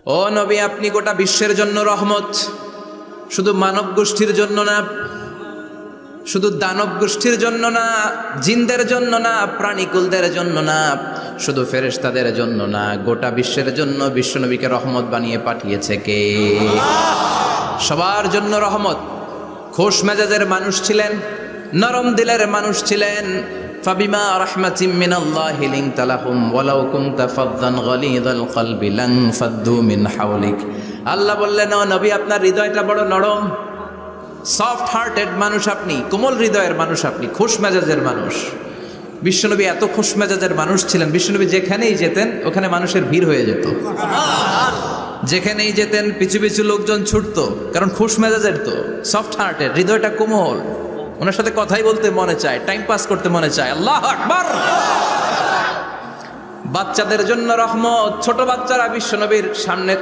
ও নবী, আপনি গোটা বিশ্বের জন্য রহমত, শুধু মানব গোষ্ঠীর জন্য না, শুধু দানব গোষ্ঠীর জন্য না, জিনদের জন্য না, প্রাণীকুলদের জন্য না, শুধু ফেরেশতাদের জন্য না, গোটা বিশ্বের জন্য বিশ্বনবীকে রহমত বানিয়ে পাঠিয়েছে কে? সবার জন্য রহমত। খোশ মেজাজের মানুষ ছিলেন, নরম দিলের মানুষ ছিলেন। ফাবিমা রাহমাতিম মিনাল্লাহি লিনতা লাহুম ওয়ালাউ কুনতা ফাযযান গালিযাল কলবি লানফাদ্দু মিন হাওলিক। আল্লাহ বললেন, ও নবী, আপনার হৃদয়টা বড় নরম, সফট হার্টেড মানুষ আপনি, কোমল হৃদয়ের মানুষ আপনি, খোশ মেজাজের মানুষ। বিশ্বনবী এত খোশ মেজাজের মানুষ ছিলেন, বিশ্বনবী যেখানেই যেতেন ওখানে মানুষের ভিড় হয়ে যেত। যেখানেই যেতেন পিছু পিছু লোকজন ছুটতো, কারণ খোশ মেজাজের তো, সফট হার্টেড, হৃদয়টা কোমল। ওনার সাথে কথাই বলতে মনে চায়, টাইম পাস করতে মনে চায়। আল্লাহু আকবার। বাচ্চাদের জন্য রহমত। ছোট বাচ্চারা বিশ্বনবীর সামনে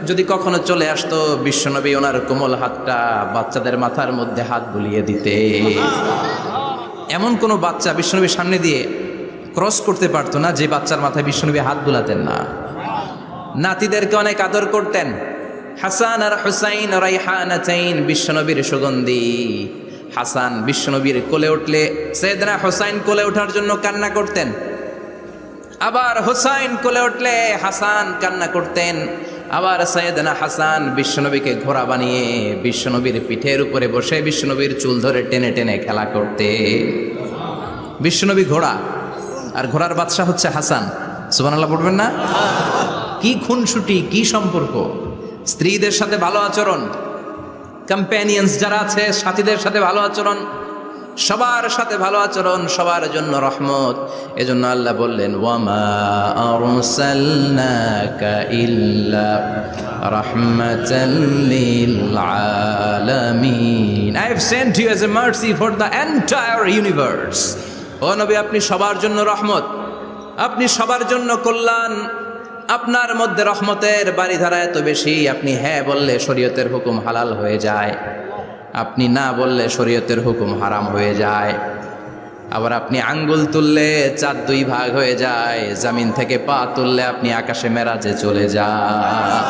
যদি কখনো চলে আসতো, বিশ্বনবী ওনার কোমল হাতটা বাচ্চাদের মাথার মধ্যে হাত বুলিয়ে দিতে। এমন কোনো বাচ্চা বিশ্বনবীর সামনে দিয়ে ক্রস করতে পারতো না যে বাচ্চার মাথায় বিশ্বনবী হাত বুলাতেন না। নাতিদেরকে অনেক আদর করতেন। হাসান আর হুসাইন রাইহানাতাইন, বিশ্বনবীর সুগন্ধি। হাসান বিশ্বনবীর কোলে উঠলে সাইয়েদনা হুসাইন কোলে ওঠার জন্য কান্না করতেন, আবার হুসাইন কোলে উঠলে হাসান কান্না করতেন। আবার সাইয়েদনা হাসান বিশ্বনবীকে ঘোড়া বানিয়ে বিশ্বনবীর পিঠের উপরে বসে বিশ্বনবীর চুল ধরে টেনে টেনে খেলা করতে। বিশ্বনবী ঘোড়া, আর ঘোড়ার বাদশা হচ্ছে হাসান। সুবহানাল্লাহ পড়বেন না? কি খুনসুটি, কি সম্পর্ক! স্ত্রীদের সাথে ভালো আচরণ, কম্প্যানিয়ন্স যারা আছে সাথীদের সাথে ভালো আচরণ, সবার সাথে ভালো আচরণ, সবার জন্য রহমত। এজন্য আল্লাহ বললেন, ওয়ামা আরসালনাকা ইল্লা রাহমাতাল লিল আলামিন। I have sent you as a mercy for the entire universe. ও নবী, আপনি সবার জন্য রহমত, আপনি সবার জন্য কল্যাণ। আপনার মধ্যে রহমতের বাড়িধারা এত বেশি, আপনি হ্যাঁ বললে শরীয়তের হুকুম হালাল হয়ে যায়, আপনি না বললে শরীয়তের হুকুম হারাম হয়ে যায়। আবার আপনি আঙ্গুল তুললে চাঁদ দুই ভাগ হয়ে যায়, জমিন থেকে পা তুললে আপনি আকাশে মেরাজে চলে যান।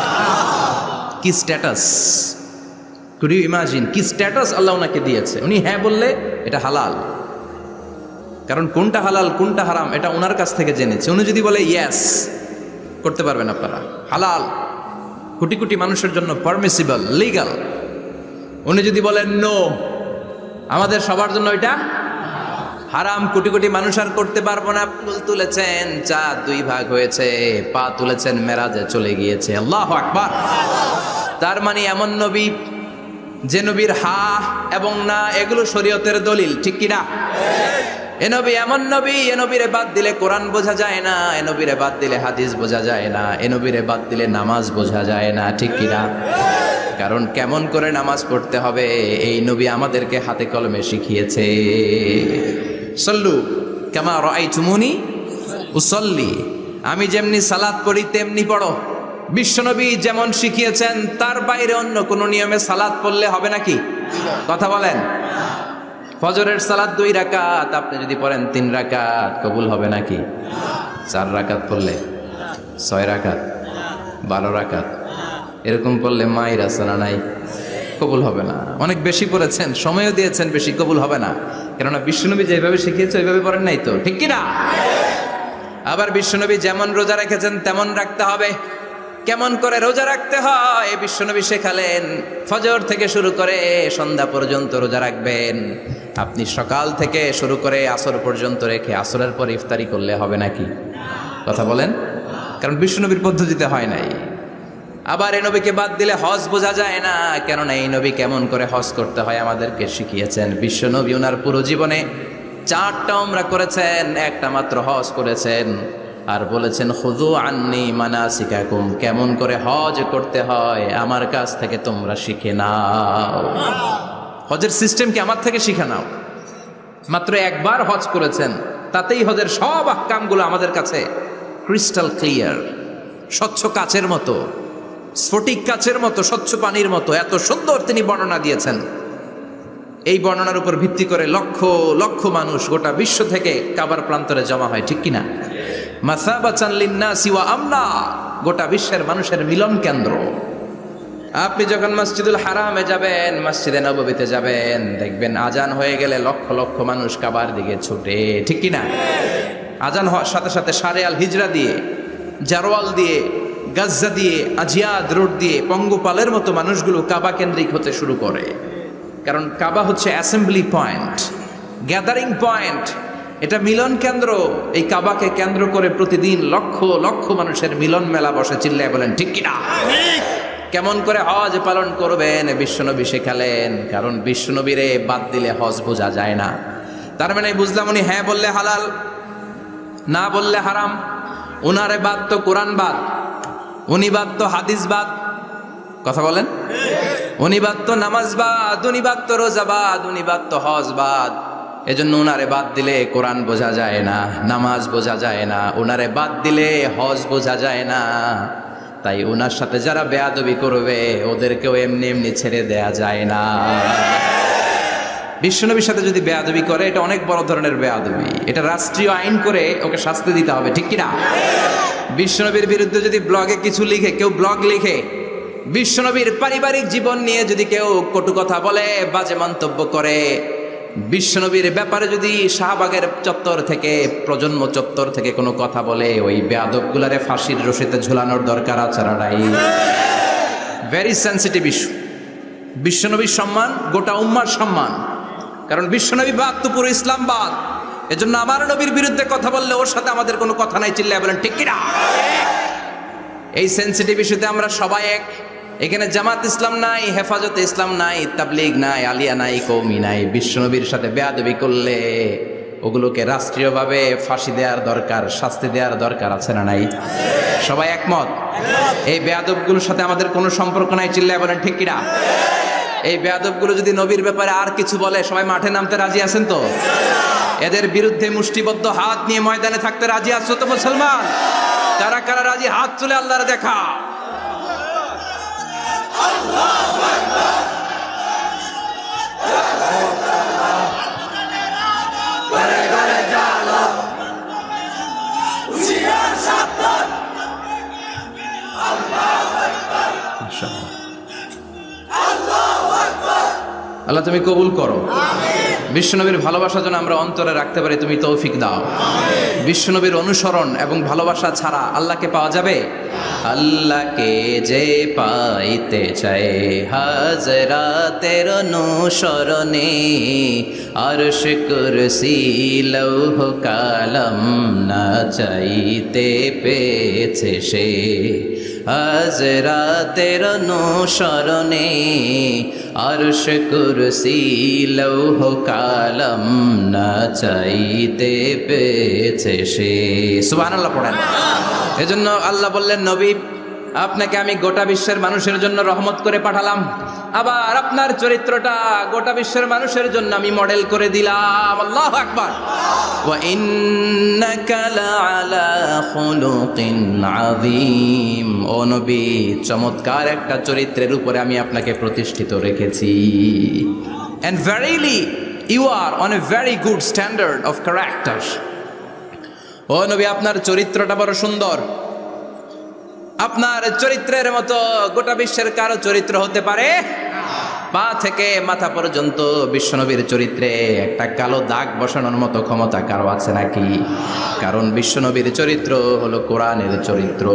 কি স্ট্যাটাস! কুড ইউ ইমাজিন কি স্ট্যাটাস আল্লাহ ওনাকে দিয়েছে! উনি হ্যাঁ বললে এটা হালাল, কারণ কোনটা হালাল কোনটা হারাম এটা ওনার কাছ থেকে জেনেছে। উনি যদি বলে ইয়েস, করতে পারবেন আপনারা, হালাল, কোটি কোটি মানুষের জন্য পারমিসিবল, লিগাল। উনি যদি বলেন নো, আমাদের সবার জন্য এটা হারাম, কোটি কোটি মানুষ আর করতে পারবো না। ফুল তুলেছেন, চাঁদ দুই ভাগ হয়েছে, পা তুলেছেন, মেরাজে চলে গিয়েছে। আল্লাহু আকবার। তার মানে এমন নবী যে নবীর হা এবং না এগুলো শরীয়তের দলিল, ঠিক কিনা? এ নবী এমন নবী, এ নবীরে বাদ দিলে কোরআন বোঝা যায় না, এ নবীরে বাদ দিলে হাদিস বোঝা যায় না, এ নবীরে বাদ দিলে নামাজ বোঝা যায় না, ঠিক কিনা? কারণ কেমন করে নামাজ পড়তে হবে এই নবী আমাদেরকে হাতে কলমে শিখিয়েছে। সল্লু কামা রাআইতুমুনি উসাল্লি, আমি যেমনি সালাত পড়ি তেমনি পড়ো। বিশ্বনবী যেমন শিখিয়েছেন তার বাইরে অন্য কোনো নিয়মে সালাত পড়লে হবে নাকি? কথা বলেন। ফজরের সালাত 2 রাকাত, আপনি যদি পড়েন 3 রাকাত, কবুল হবে নাকি? 4 রাকাত পড়লে, 6 রাকাত, 12 রাকাত এরকম পড়লে মায়ের আসনা নাই, কবুল হবে না। অনেক বেশি পড়েছেন, সময়ও দিয়েছেন বেশি, কবুল হবে না। কেননা বিশ্বনবী যেভাবে শিখিয়েছে ওইভাবে পড়েন নাই তো, ঠিক কিনা? আবার বিশ্বনবী যেমন রোজা রেখেছেন তেমন রাখতে হবে। কেমন করে রোজা রাখতে হয় বিশ্বনবী শেখালেন। ফজর থেকে শুরু করে সন্ধ্যা পর্যন্ত রোজা রাখবেন। আপনি সকাল থেকে শুরু করে আসর পর্যন্ত রেখে আসরের পর ইফতারি করলে হবে নাকি? কথা বলেন। কারণ বিশ্বনবীর পদ্ধতিতে হয় নাই। আবার এই নবীকে বাদ দিলে হজ বোঝা যায় না, কেননা এই নবী কেমন করে হজ করতে হয় আমাদেরকে শিখিয়েছেন। বিশ্বনবী ওনার পুরো জীবনে 4টা উমরা করেছেন, একটা মাত্র হজ করেছেন। আর বলেছেন, খুযু আন্নী মানাসিকাকুম, কেমন করে হজ করতে হয় আমার কাছ থেকে তোমরা শিখে নাও। হজের সিস্টেম কি আমার থেকে শিখে নাও। মাত্র একবার হজ করেছেন, তাতেই হজের সব আহকামগুলো আমাদের কাছে ক্রিস্টাল ক্লিয়ার, স্বচ্ছ কাচের মতো, স্ফটিক কাচের মতো, স্বচ্ছ পানির মতো, এত সুন্দর তিনি বর্ণনা দিয়েছেন। এই বর্ণনার উপর ভিত্তি করে লক্ষ লক্ষ মানুষ গোটা বিশ্ব থেকে কাবার প্রান্তরে জমা হয়, ঠিক কিনা? মাসাবাতান লিন্নাসি ওয়া আমনা, গোটা বিশ্বের মানুষের মিলন কেন্দ্র। আপনি যখন মসজিদুল হারামে যাবেন, মসজিদে নববীতে যাবেন, দেখবেন আজান হয়ে গেলে লক্ষ লক্ষ মানুষ কাবার দিকে ছুটে, ঠিক কি না? আজান হওয়ার সাথে সাথে সারে আল হিজরা দিয়ে, জারওয়াল দিয়ে, গাজ্জা দিয়ে, আজিয়াদ রোড দিয়ে পঙ্গপালের মতো মানুষগুলো কাবা কেন্দ্রিক হতে শুরু করে। কারণ কাবা হচ্ছে অ্যাসেম্বলি পয়েন্ট, গ্যাদারিং পয়েন্ট, এটা মিলন কেন্দ্র। এই কাবাকে কেন্দ্র করে প্রতিদিন লক্ষ লক্ষ মানুষের মিলন মেলা বসে। চিল্লায় বলেন ঠিক কিনা? কেমন করে হজ পালন করবেন বিশ্বনবী শেখালেন। কারণ বিশ্বনবীরে বাদ দিলে হজ বোঝা যায় না। তার মানে বুঝলাম উনি হ্যাঁ বললে হালাল, না বললে হারাম। উনারে বাদ তো কোরআন বাদ, উনি বাদ তো হাদিস বাদ। কথা বলেন? উনি বাদ তো নামাজ বাদ, উনি বাদ তো রোজা বাদ, উনি বাদ তো হজ বাদ। এজন্য উনারে বাদ দিলে কোরআন বোঝা যায় না, নামাজ বোঝা যায় না, উনারে বাদ দিলে হজ বোঝা যায় না। তাই উনার সাথে যারা বেয়াদবি করবে ওদেরকেও এমনি এমনি ছেড়ে দেয়া যায় না। বিশ্বনবীর সাথে যদি বেয়াদবি করে এটা অনেক বড় ধরনের বেয়াদবি, এটা রাষ্ট্রীয় আইন করে ওকে শাস্তি দিতে হবে, ঠিক কিনা? বিশ্বনবীর বিরুদ্ধে যদি ব্লগে কিছু লিখে, কেউ ব্লগ লিখে, বিশ্বনবীর পারিবারিক জীবন নিয়ে যদি কেউ কটু কথা বলে, বাজে মন্তব্য করে, বিশ্বনবীর ব্যাপারে যদি শাহবাগের চত্বর থেকে, প্রজন্ম চত্বর থেকে কোনো কথা বলে, ওই বেয়াদবগুলারে ফাঁসির রশিতে ঝুলানোর দরকার আছে না নাই? Very sensitive issue. বিশ্বনবীর সম্মান গোটা উম্মার সম্মান। কারণ বিশ্বনবী বাদ তো পুরো ইসলাম বাদ। এজন্য আমার নবীর বিরুদ্ধে কথা বললে ওর সাথে আমাদের কোনো কথা নাই। চিল্লায় বলেন ঠিক কিনা? এই সেন্সিটিভ ইস্যুতে আমরা সবাই এক। এখানে জামাত ইসলাম নাই, হেফাজতে ইসলাম নাই, তাবলীগ নাই, আলিয়া নাই, কওমি নাই। বিশ্বনবীর সাথে বেয়াদবি করলে ওগুলোকে রাষ্ট্রীয়ভাবে ফাঁসি দেওয়ার দরকার, শাস্তি দেওয়ার দরকার আছে না নাই? সবাই একমত? এই বেয়াদবগুলোর সাথে আমাদের কোনো সম্পর্ক নাই। চিল্লায় বলেন ঠিক কিনা? এই বেয়াদবগুলো যদি নবীর ব্যাপারে আর কিছু বলে সবাই মাঠে নামতে রাজি আছেন তো? এদের বিরুদ্ধে মুষ্টিবদ্ধ হাত নিয়ে ময়দানে থাকতে রাজি আছো তো মুসলমান? কারা কারা রাজি হাত তুলে আল্লাহর দেখা। আল্লাহ তুমি কবুল করো। বিশ্বনবীর ভালোবাসা যেন আমরা অন্তরে রাখতে পারি, তুমি তৌফিক দাও। বিশ্বনবীর অনুসরণ এবং ভালোবাসা ছাড়া আল্লাহকে পাওয়া যাবে? আল্লাহকে যে পাইতে চায় হাজরাতের অনুসরণে, আরশ কুরসি লৌহ কালাম না চাইতে পেয়েছে সে। হাজরাতের অনুসরণে আরশ কুরসি লৌহ কালাম না চাইতে পেয়েছে সে। সুবহানাল্লাহ পড়েন। এজন্য আল্লাহ বললেন, নবী আপনাকে আমি গোটা বিশ্বের মানুষের জন্য রহমত করে পাঠালাম। আবার আপনার চরিত্রটা গোটা বিশ্বের মানুষের জন্য আমি মডেল করে দিলাম। আল্লাহু আকবার। ওয়া ইন্নাকা লাআলা খুলুকিন আযীম। ও নবী, চমৎকার একটা চরিত্রের উপরে আমি আপনাকে প্রতিষ্ঠিত রেখেছি। And verily you are on a very good standard of character. ও নবী, আপনার চরিত্রটা বড় সুন্দর। আপনার চরিত্রের মতো গোটা বিশ্বের কারো চরিত্র হতে পারে? পা থেকে মাথা পর্যন্ত বিশ্বনবীর চরিত্রে একটা কালো দাগ বসানোর মতো ক্ষমতা কারো আছে নাকি? কারণ বিশ্বনবীর চরিত্র হলো কোরআনের চরিত্র।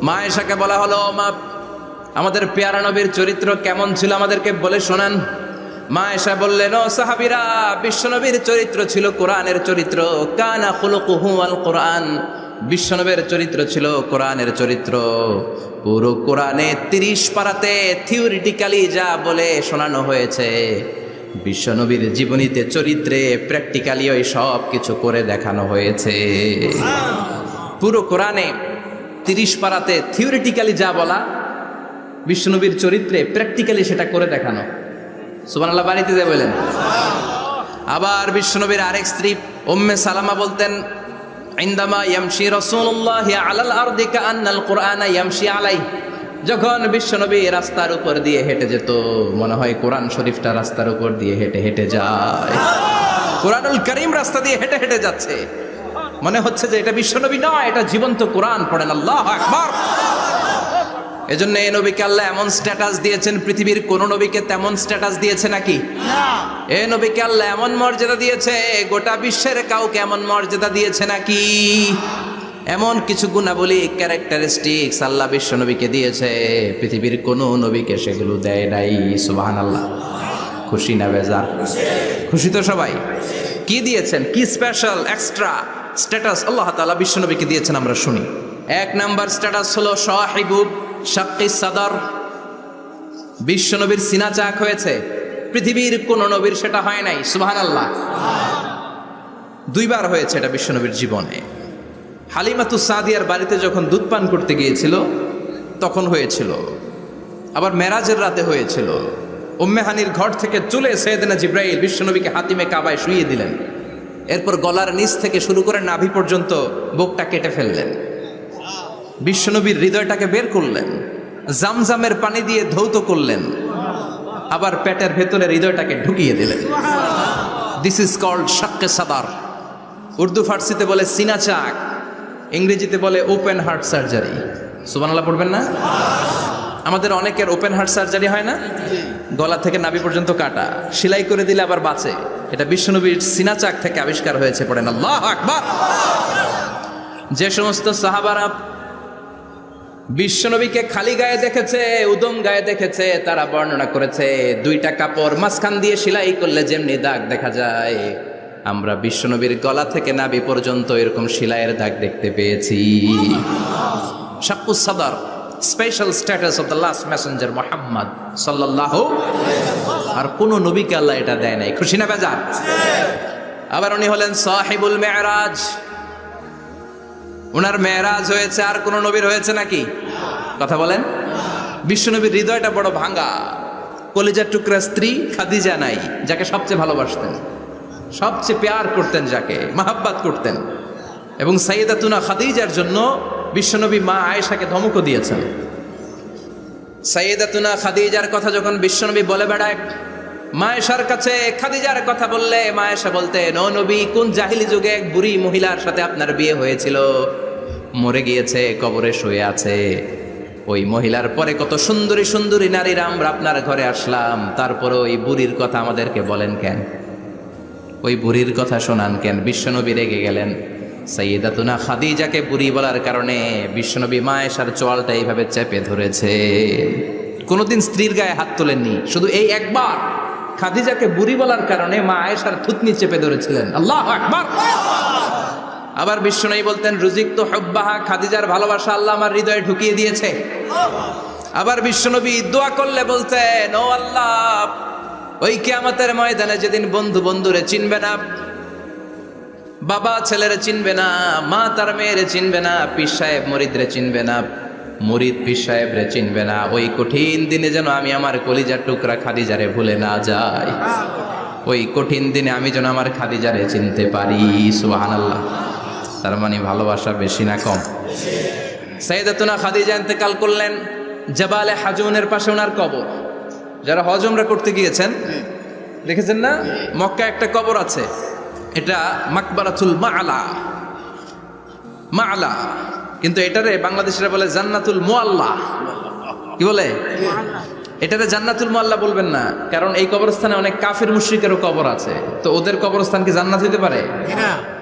মা আয়েশাকে বলা হলো, মা আমাদের পেয়ারা নবীর চরিত্র কেমন ছিল আমাদেরকে বলে শোনান। মা আয়েশা বললেন, ও সাহাবীরা, বিশ্বনবীর চরিত্র ছিল কোরআনের চরিত্র। কানা খুলুকুহু আল কোরআন। বিশ্বনবীর চরিত্র ছিল কোরআনের চরিত্র। পুরো কোরআনে 30 পারাতে থিওরিটিক্যালি যা বলে শোনানো হয়েছে, বিশ্বনবীর জীবনীতে চরিত্রে প্র্যাকটিক্যালি ওই সব কিছু করে দেখানো হয়েছে। পুরো কোরআনে 30 পারাতে থিওরিটিক্যালি যা বলা, বিশ্বনবীর চরিত্রে প্র্যাকটিক্যালি সেটা করে দেখানো। সুবহানাল্লাহ বাড়িতে যে বলেন। আবার বিশ্বনবীর আরেক স্ত্রী উম্মে সালামা বলতেন, ইনদামা ইয়ামশি রাসূলুল্লাহ আলাল আরদি কাআন্নাল কুরআনা ইয়ামশি আলাইহি। যখন বিশ্বনবী রাস্তার উপর দিয়ে হেঁটে যেত, মনে হয় কোরআন শরীফটা রাস্তার উপর দিয়ে হেঁটে হেঁটে যায়। কোরআনুল কারীম রাস্তা দিয়ে হেঁটে হেঁটে যাচ্ছে, মনে হচ্ছে যে এটা বিশ্বনবী নয়, এটা জীবন্ত কোরআন। পড়েন আল্লাহু আকবার। এজন্য এই নবীকে আল্লাহ এমন স্ট্যাটাস দিয়েছেন, পৃথিবীর কোন নবীকে তেমন স্ট্যাটাস দিয়েছে নাকি? এই নবীকে আল্লাহ এমন মর্যাদা দিয়েছে, গোটা বিশ্বের কাউকে এমন মর্যাদা দিয়েছে নাকি? এমন কিছু গুণাবলী, ক্যারেক্টারিস্টিক্স আল্লাহ বিশ্ব নবীকে দিয়েছে, পৃথিবীর কোন নবীকে সেগুলো দেয় নাই। সুবহানাল্লাহ। খুশি না বেজার? খুশি তো সবাই। কি দিয়েছেন, কি স্পেশাল এক্সট্রা স্ট্যাটাস আল্লাহ তাআলা বিশ্ব নবীকে দিয়েছেন আমরা শুনি। এক নাম্বার স্ট্যাটাস হলো সাহিবুব শাক্কিস সাদর। বিশ্ব নবীর সিনা চাক হয়েছে, পৃথিবীর কোন নবীর সেটা হয় নাই। সুবহানাল্লাহ। দুইবার হয়েছে এটা বিশ্ব নবীর জীবনে। হালিমাতুস সাদিয়ার বাড়িতে যখন দুধ পান করতে গিয়েছিল তখন হয়েছিল, আবার মেরাজের রাতে হয়েছিল। উম্মে হানির ঘর থেকে চলে সাইয়েদনা জিবরাইল বিশ্বনবীকে হাতিমে কাবায় শুইয়ে দিলেন, এরপর গলার নিচ থেকে শুরু করে নাভি পর্যন্ত বুকটা কেটে ফেললেন, বিশ্বনবীর হৃদয়টাকে বের করলেন, জামজামের পানি দিয়ে ধৌত করলেন, আবার পেটের ভেতরে হৃদয়টাকে ঢুকিয়ে দিলেন। দিস ইজ কল্ড শাক্কে সাদার। উর্দু ফার্সিতে বলে সিনা চাক, ইংরেজিতে বলে ওপেন হার্ট সার্জারি। সুবহানাল্লাহ পড়বেন না? আমাদের অনেকের ওপেন হার্ট সার্জারি হয় না, গলা থেকে নাভি পর্যন্ত কাটা, সেলাই করে দিলে আবার বাঁচে। এটা বিশ্বনবীর সিনা চাক থেকে আবিষ্কার হয়েছে। পড়েন আল্লাহু আকবার। যে সমস্ত সাহাবারা বিশ্বনবীকে খালি গায়ে দেখেছে, উদম গায়ে দেখেছে, তারা বর্ণনা করেছে দুইটা কাপড় মাঝখান দিয়ে সেলাই করলে যেমনি দাগ দেখা যায়, আমরা বিশ্বনবীর গলা থেকে নাভি পর্যন্ত এরকম সেলাইয়ের দাগ দেখতে পেয়েছি। শাক্কুস সাদর, special status of the last Messenger Muhammad সাল্লাল্লাহু। আর কোন নবীকে আল্লাহ এটা দেয় নাই। খুশি না বেজার? আবার উনি হলেন সাহিবুল মেরাজ। ওনার মেরাজ হয়েছে, আর কোন নবীর হয়েছে নাকি? কথা বলেন। বিশ্বনবীর হৃদয়টা বড় ভাঙা, কলিজার টুকরা স্ত্রী খাদিজা নাই, যাকে সবচেয়ে ভালোবাসতেন, সবচেয়ে প্যার করতেন, যাকে মাহাব্বাত করতেন। এবং সাইয়েদাতুনা খাদিজার জন্য বিশ্বনবী মা আয়েশাকে ধমকও দিয়েছেন। সাইয়েদাতুনা খাদিজার কথা যখন বিশ্বনবী বলে বেড়ায় মা আয়েশার কাছে, খাদিজার কথা বললে মা আয়েশা বলতেন, ও নবী, কোন জাহিলি যুগে এক বুড়ি মহিলার সাথে আপনার বিয়ে হয়েছিল, মরে গিয়েছে, কবরে শুয়ে আছে। ওই মহিলার পরে কত সুন্দরী সুন্দরী নারীরা আমরা আপনার ঘরে আসলাম, তারপরে ওই বুড়ির কথা আমাদেরকে বলেন কেন? ওই বুড়ির কথা শোনান কেন? বিশ্বনবী রেগে গেলেন। সাইয়েদাতুনা খাদিজাকে বুড়ি বলার কারণে বিশ্বনবী মা আয়েশার চোয়ালটা এইভাবে চেপে ধরেছে। কোনোদিন স্ত্রীর গায়ে হাত তোলেননি, শুধু এই একবার খাদিজাকে বুড়ি বলার কারণে মা আয়েশার থুতনি চেপে ধরেছিলেন। আল্লাহু আকবার। আবার বিশ্বনবী বলতেন, রুজিকতু হুব্বাহা, খাদিজার ভালোবাসা আল্লাহ আমার হৃদয়ে ঢুকিয়ে দিয়েছে। আবার বিশ্বনবী দোয়া করলে বলতেন, ও আল্লাহ, ওই কিয়ামতের ময়দানে যেদিন বন্ধু বন্ধুরে চিনবে না, বাবা ছেলেরে চিনবে না, মা তার মেয়েরে চিনবে না, পীর সাহেব মুরিদরে চিনবে না, মুরিদ পীর সাহেবরে চিনবে না, ওই কঠিন দিনে যেন আমি আমার কলিজার টুকরা খাদিজারে ভুলে না যাই। ওই কঠিন দিনে আমি যেন আমার খাদিজারে চিনতে পারি। সুবহানাল্লাহ। তার মানে ভালোবাসা বেশি না কম? সাইয়েদাতুনা খাদিজা ইন্তেকাল করলেন, জাবালে হাজুনের পাশে ওনার কবর। যারা হজ উমরা করতে গিয়েছেন দেখেছেন না, মক্কা একটা কবর আছে, এটা মাকবারাতুল মাআলা। মাআলা, কিন্তু এটারে বাংলাদেশিরা বলে জান্নাতুল মুআল্লা। কি বলে? এটারে জান্নাতুল মুআল্লা বলবেন না, কারণ এই কবরস্থানে অনেক কাফির মুশরিকেরও কবর আছে, তো ওদের কবরস্থান কি জান্নাত হইতে পারে?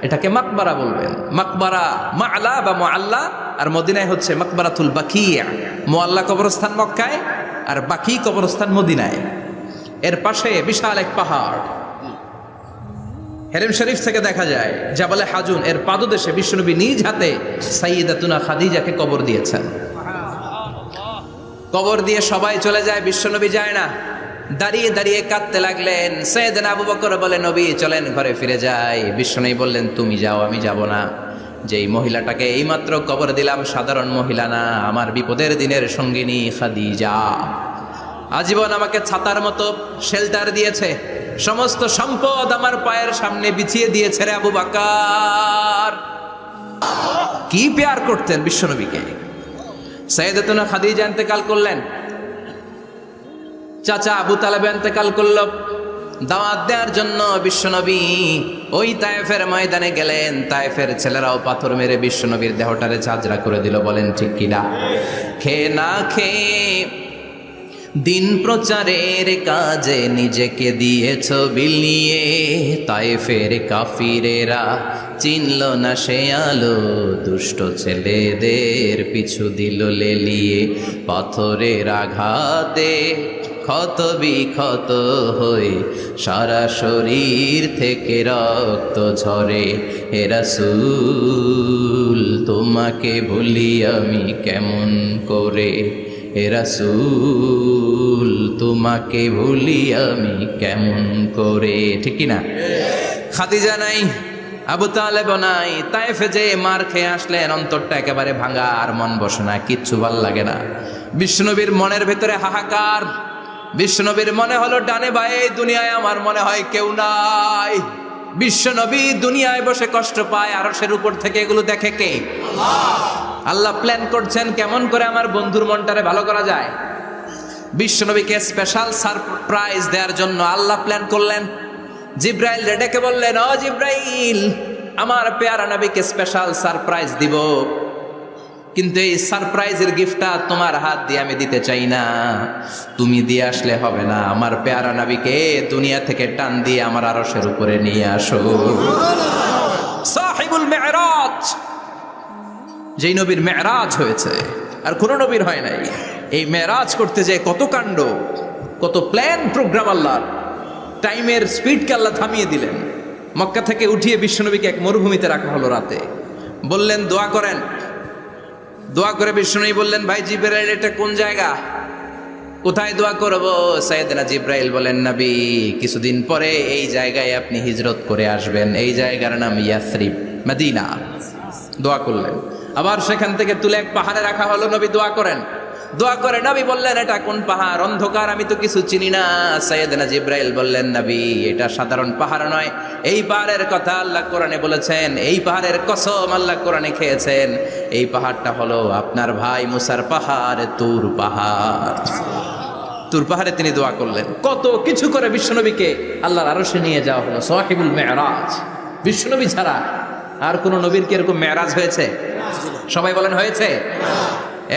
এটাকে মাকবারা বলবেন। মাকবারা মাআলা বা মুআল্লা, আর মদিনায় হচ্ছে মাকবারাতুল বাকিয়া। মুআল্লা কবরস্থান মক্কায়, আর বাকি কবরস্থান মদিনায়। এর পাশে বিশাল এক পাহাড়, হেরেম শরীফ থেকে দেখা যায় জাবালে হাজুন, এর পাদদেশে বিশ্বনবী নিজ হাতে সাইয়েদাতুনা খাদিজাকে কবর দিয়েছেন। কবর দিয়ে সবাই চলে যায়, বিশ্বনবী যায় না। দাঁড়িয়ে দাঁড়িয়ে কাঁদতে লাগলেন। সাইয়েদনা আবু বকর বলে, নবী চলেন ঘরে ফিরে যাই। বিশ্বনবী বললেন, তুমি যাও, আমি যাব না। যেই মহিলাটাকে এইমাত্র কবর দিলাম সাধারণ মহিলা না, আমার বিপদের দিনের সঙ্গিনী খাদিজা। আজীবন আমাকে ছাতার মতো শেল্টার দিয়েছে, সমস্ত সম্পদ আমার পায়ের সামনে বিছিয়ে দিয়েছে রে আবু বকর। কি প্যার করতেন বিশ্বনবীকে। সাইয়েদাতুনা খাদিজা ইন্তেকাল করলেন, চাচা আবু তালেব ইন্তেকাল করল, দাওয়াত দেওয়ার জন্য বিশ্বনবী ওই তায়েফের ময়দানে গেলেন। তায়েফের ছেলেরাও পাথর মেরে বিশ্বনবীর দেহটারে ঝাঁঝরা করে দিল। বলেন ঠিক কিনা? খেয়ে না খেয়ে দিন প্রচারের কাজে নিজেকে দিয়েছ বিলিয়ে, তায়েফের কাফিরেরা চিনল না সে আলো, দুষ্ট ছেলেদের পিছু দিল লেলিয়ে। পাথরের আঘাতে ক্ষত বিক্ষত হয়ে সারা শরীর থেকে রক্ত ঝরে। হে রাসূল তোমাকে ভুলি আমি কেমন করে, হে রাসূল তোমাকে ভুলি আমি কেমন করে। ঠিক কি না? খাদিজা নাই, আবু তালেব নাই, তায়েফে যে মার খেয়ে আসলেন, অন্তরটা একেবারে ভাঙা, আর মন বসে না, কিচ্ছু ভাল লাগে না। বিশ্বনবীর মনের ভেতরে হাহাকার। বিশ্বনবীর মনে হলো ডানে বায়ে দুনিয়ায় আমার মনে হয় কেউ নাই। বিশ্বনবী দুনিয়ায় বসে কষ্ট পায়, আরশের উপর থেকে এগুলো দেখে কে? আল্লাহ প্ল্যান করছেন কেমন করে আমার বন্ধুর মনটারে ভালো করা যায়। বিশ্বনবীকে স্পেশাল সারপ্রাইজ দেওয়ার জন্য আল্লাহ প্ল্যান করলেন। জিব্রাইল ডেকে বললেন, ও জিব্রাইল, আমার পেয়ারা নবীকে স্পেশাল সারপ্রাইজ দিব, কিন্তু এই সারপ্রাইজের গিফটটা তোমার হাত দিয়ে আমি দিতে চাই না, তুমি দিয়ে আসলে হবে না। আমার পেয়ারা নবীকে দুনিয়া থেকে টান দিয়ে আমার আরশের উপরে নিয়ে আসো। সাহিবুল মেরাজ, যেই নবীর মেরাজ হয়েছে আর কোন নবীর হয় নাই। এই মেরাজ করতে যে কত কাণ্ড, কত প্ল্যান প্রোগ্রাম আল্লাহর। টাইমের স্পিডকে আল্লাহ থামিয়ে দিলেন। মক্কা থেকে উঠিয়ে বিশ্বনবীকে এক মরুভূমিতে রাখা হলো রাতে। বললেন দোয়া করেন। দোয়া করে বিশ্বনবী বললেন, ভাই জিবরাইল, এটা কোন জায়গা, কোথায় দোয়া করব? সাইয়েদনা জিবরাইল বলেন, নবী কিছুদিন পরে এই জায়গায় আপনি হিজরত করে আসবেন, এই জায়গার নাম ইয়াসরিব, মদিনা। দোয়া করলেন। আবার সেখান থেকে তুলে এক পাহাড়ে রাখা হলো। নবী দোয়া করেন। দোয়া করে নবী বললেন, এটা কোন পাহাড়? অন্ধকার, আমি তো কিছু চিনি না। সাইয়েদনা জিবরাইল বললেন, নবী এটা সাধারণ পাহাড় নয়, এই পাহাড়ের কথা আল্লাহ কোরআনে বলেছেন, এই পাহাড়ের কসম আল্লাহ কোরআনে খেয়েছেন। এই পাহাড়টা হলো আপনার ভাই মুসার পাহাড়, তুর পাহাড়। তুর পাহাড়ে তিনি দোয়া করলেন। কত কিছু করে বিশ্বনবীকে আল্লাহর আরশে নিয়ে যাওয়া হলো। সাহিবুল মেরাজ। বিশ্বনবী ছাড়া আর কোন নবীর কি এরকম মেরাজ হয়েছে? সবাই বলেন হয়েছে।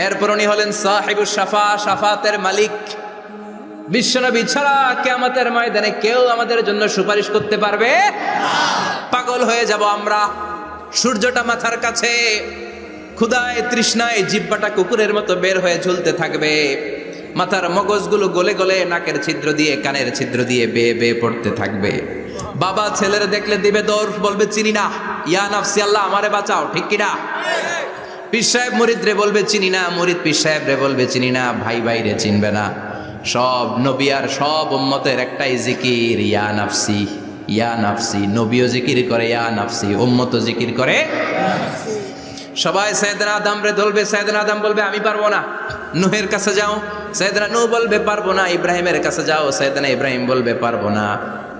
এরপর উনি হলেন সাহিবুস শাফা, শাফাতের মালিক। বিশ্বনবী ছাড়া কিয়ামতের ময়দানে কেউ আমাদের জন্য সুপারিশ করতে পারবে? পাগল হয়ে যাব আমরা। সূর্যটা মাথার কাছে, ক্ষুধায় তৃষ্ণায় জিহ্বাটা কুকুরের মতো বের হয়ে ঝুলতে থাকবে। মাথার মগজগুলো গলে গলে নাকের ছিদ্র দিয়ে, কানের ছিদ্র দিয়ে বেয়ে বেয়ে পড়তে থাকবে। বাবা ছেলের দেখলে দিবে দৌড়, বলবে চিনি না, ইয়া নাফসি, আল্লাহ আমারে বাঁচাও। ঠিক কিনা? পীর সাহেব মুরিদ রে বলবে চিনি না, মুরিদ পীর সাহেব রে বলবে চিনি না, ভাই ভাই রে চিনবে না। সব নবী আর সব উম্মতের একটাই জিকির, ইয়া নাফসি, ইয়া নাফসি। নবীও জিকির করে ইয়া নাফসি, উম্মতও জিকির করে। সবাই সাইয়েদনা আদম রে ধরবে, সাইয়েদনা আদম বলবে আমি পারবো না। নূহের কাছে যাও, সাইয়েদনা নূহ বলবে পারবো না। ইব্রাহিমের কাছে যাও, সাইয়েদনা ইব্রাহিম বলবে পারবো না।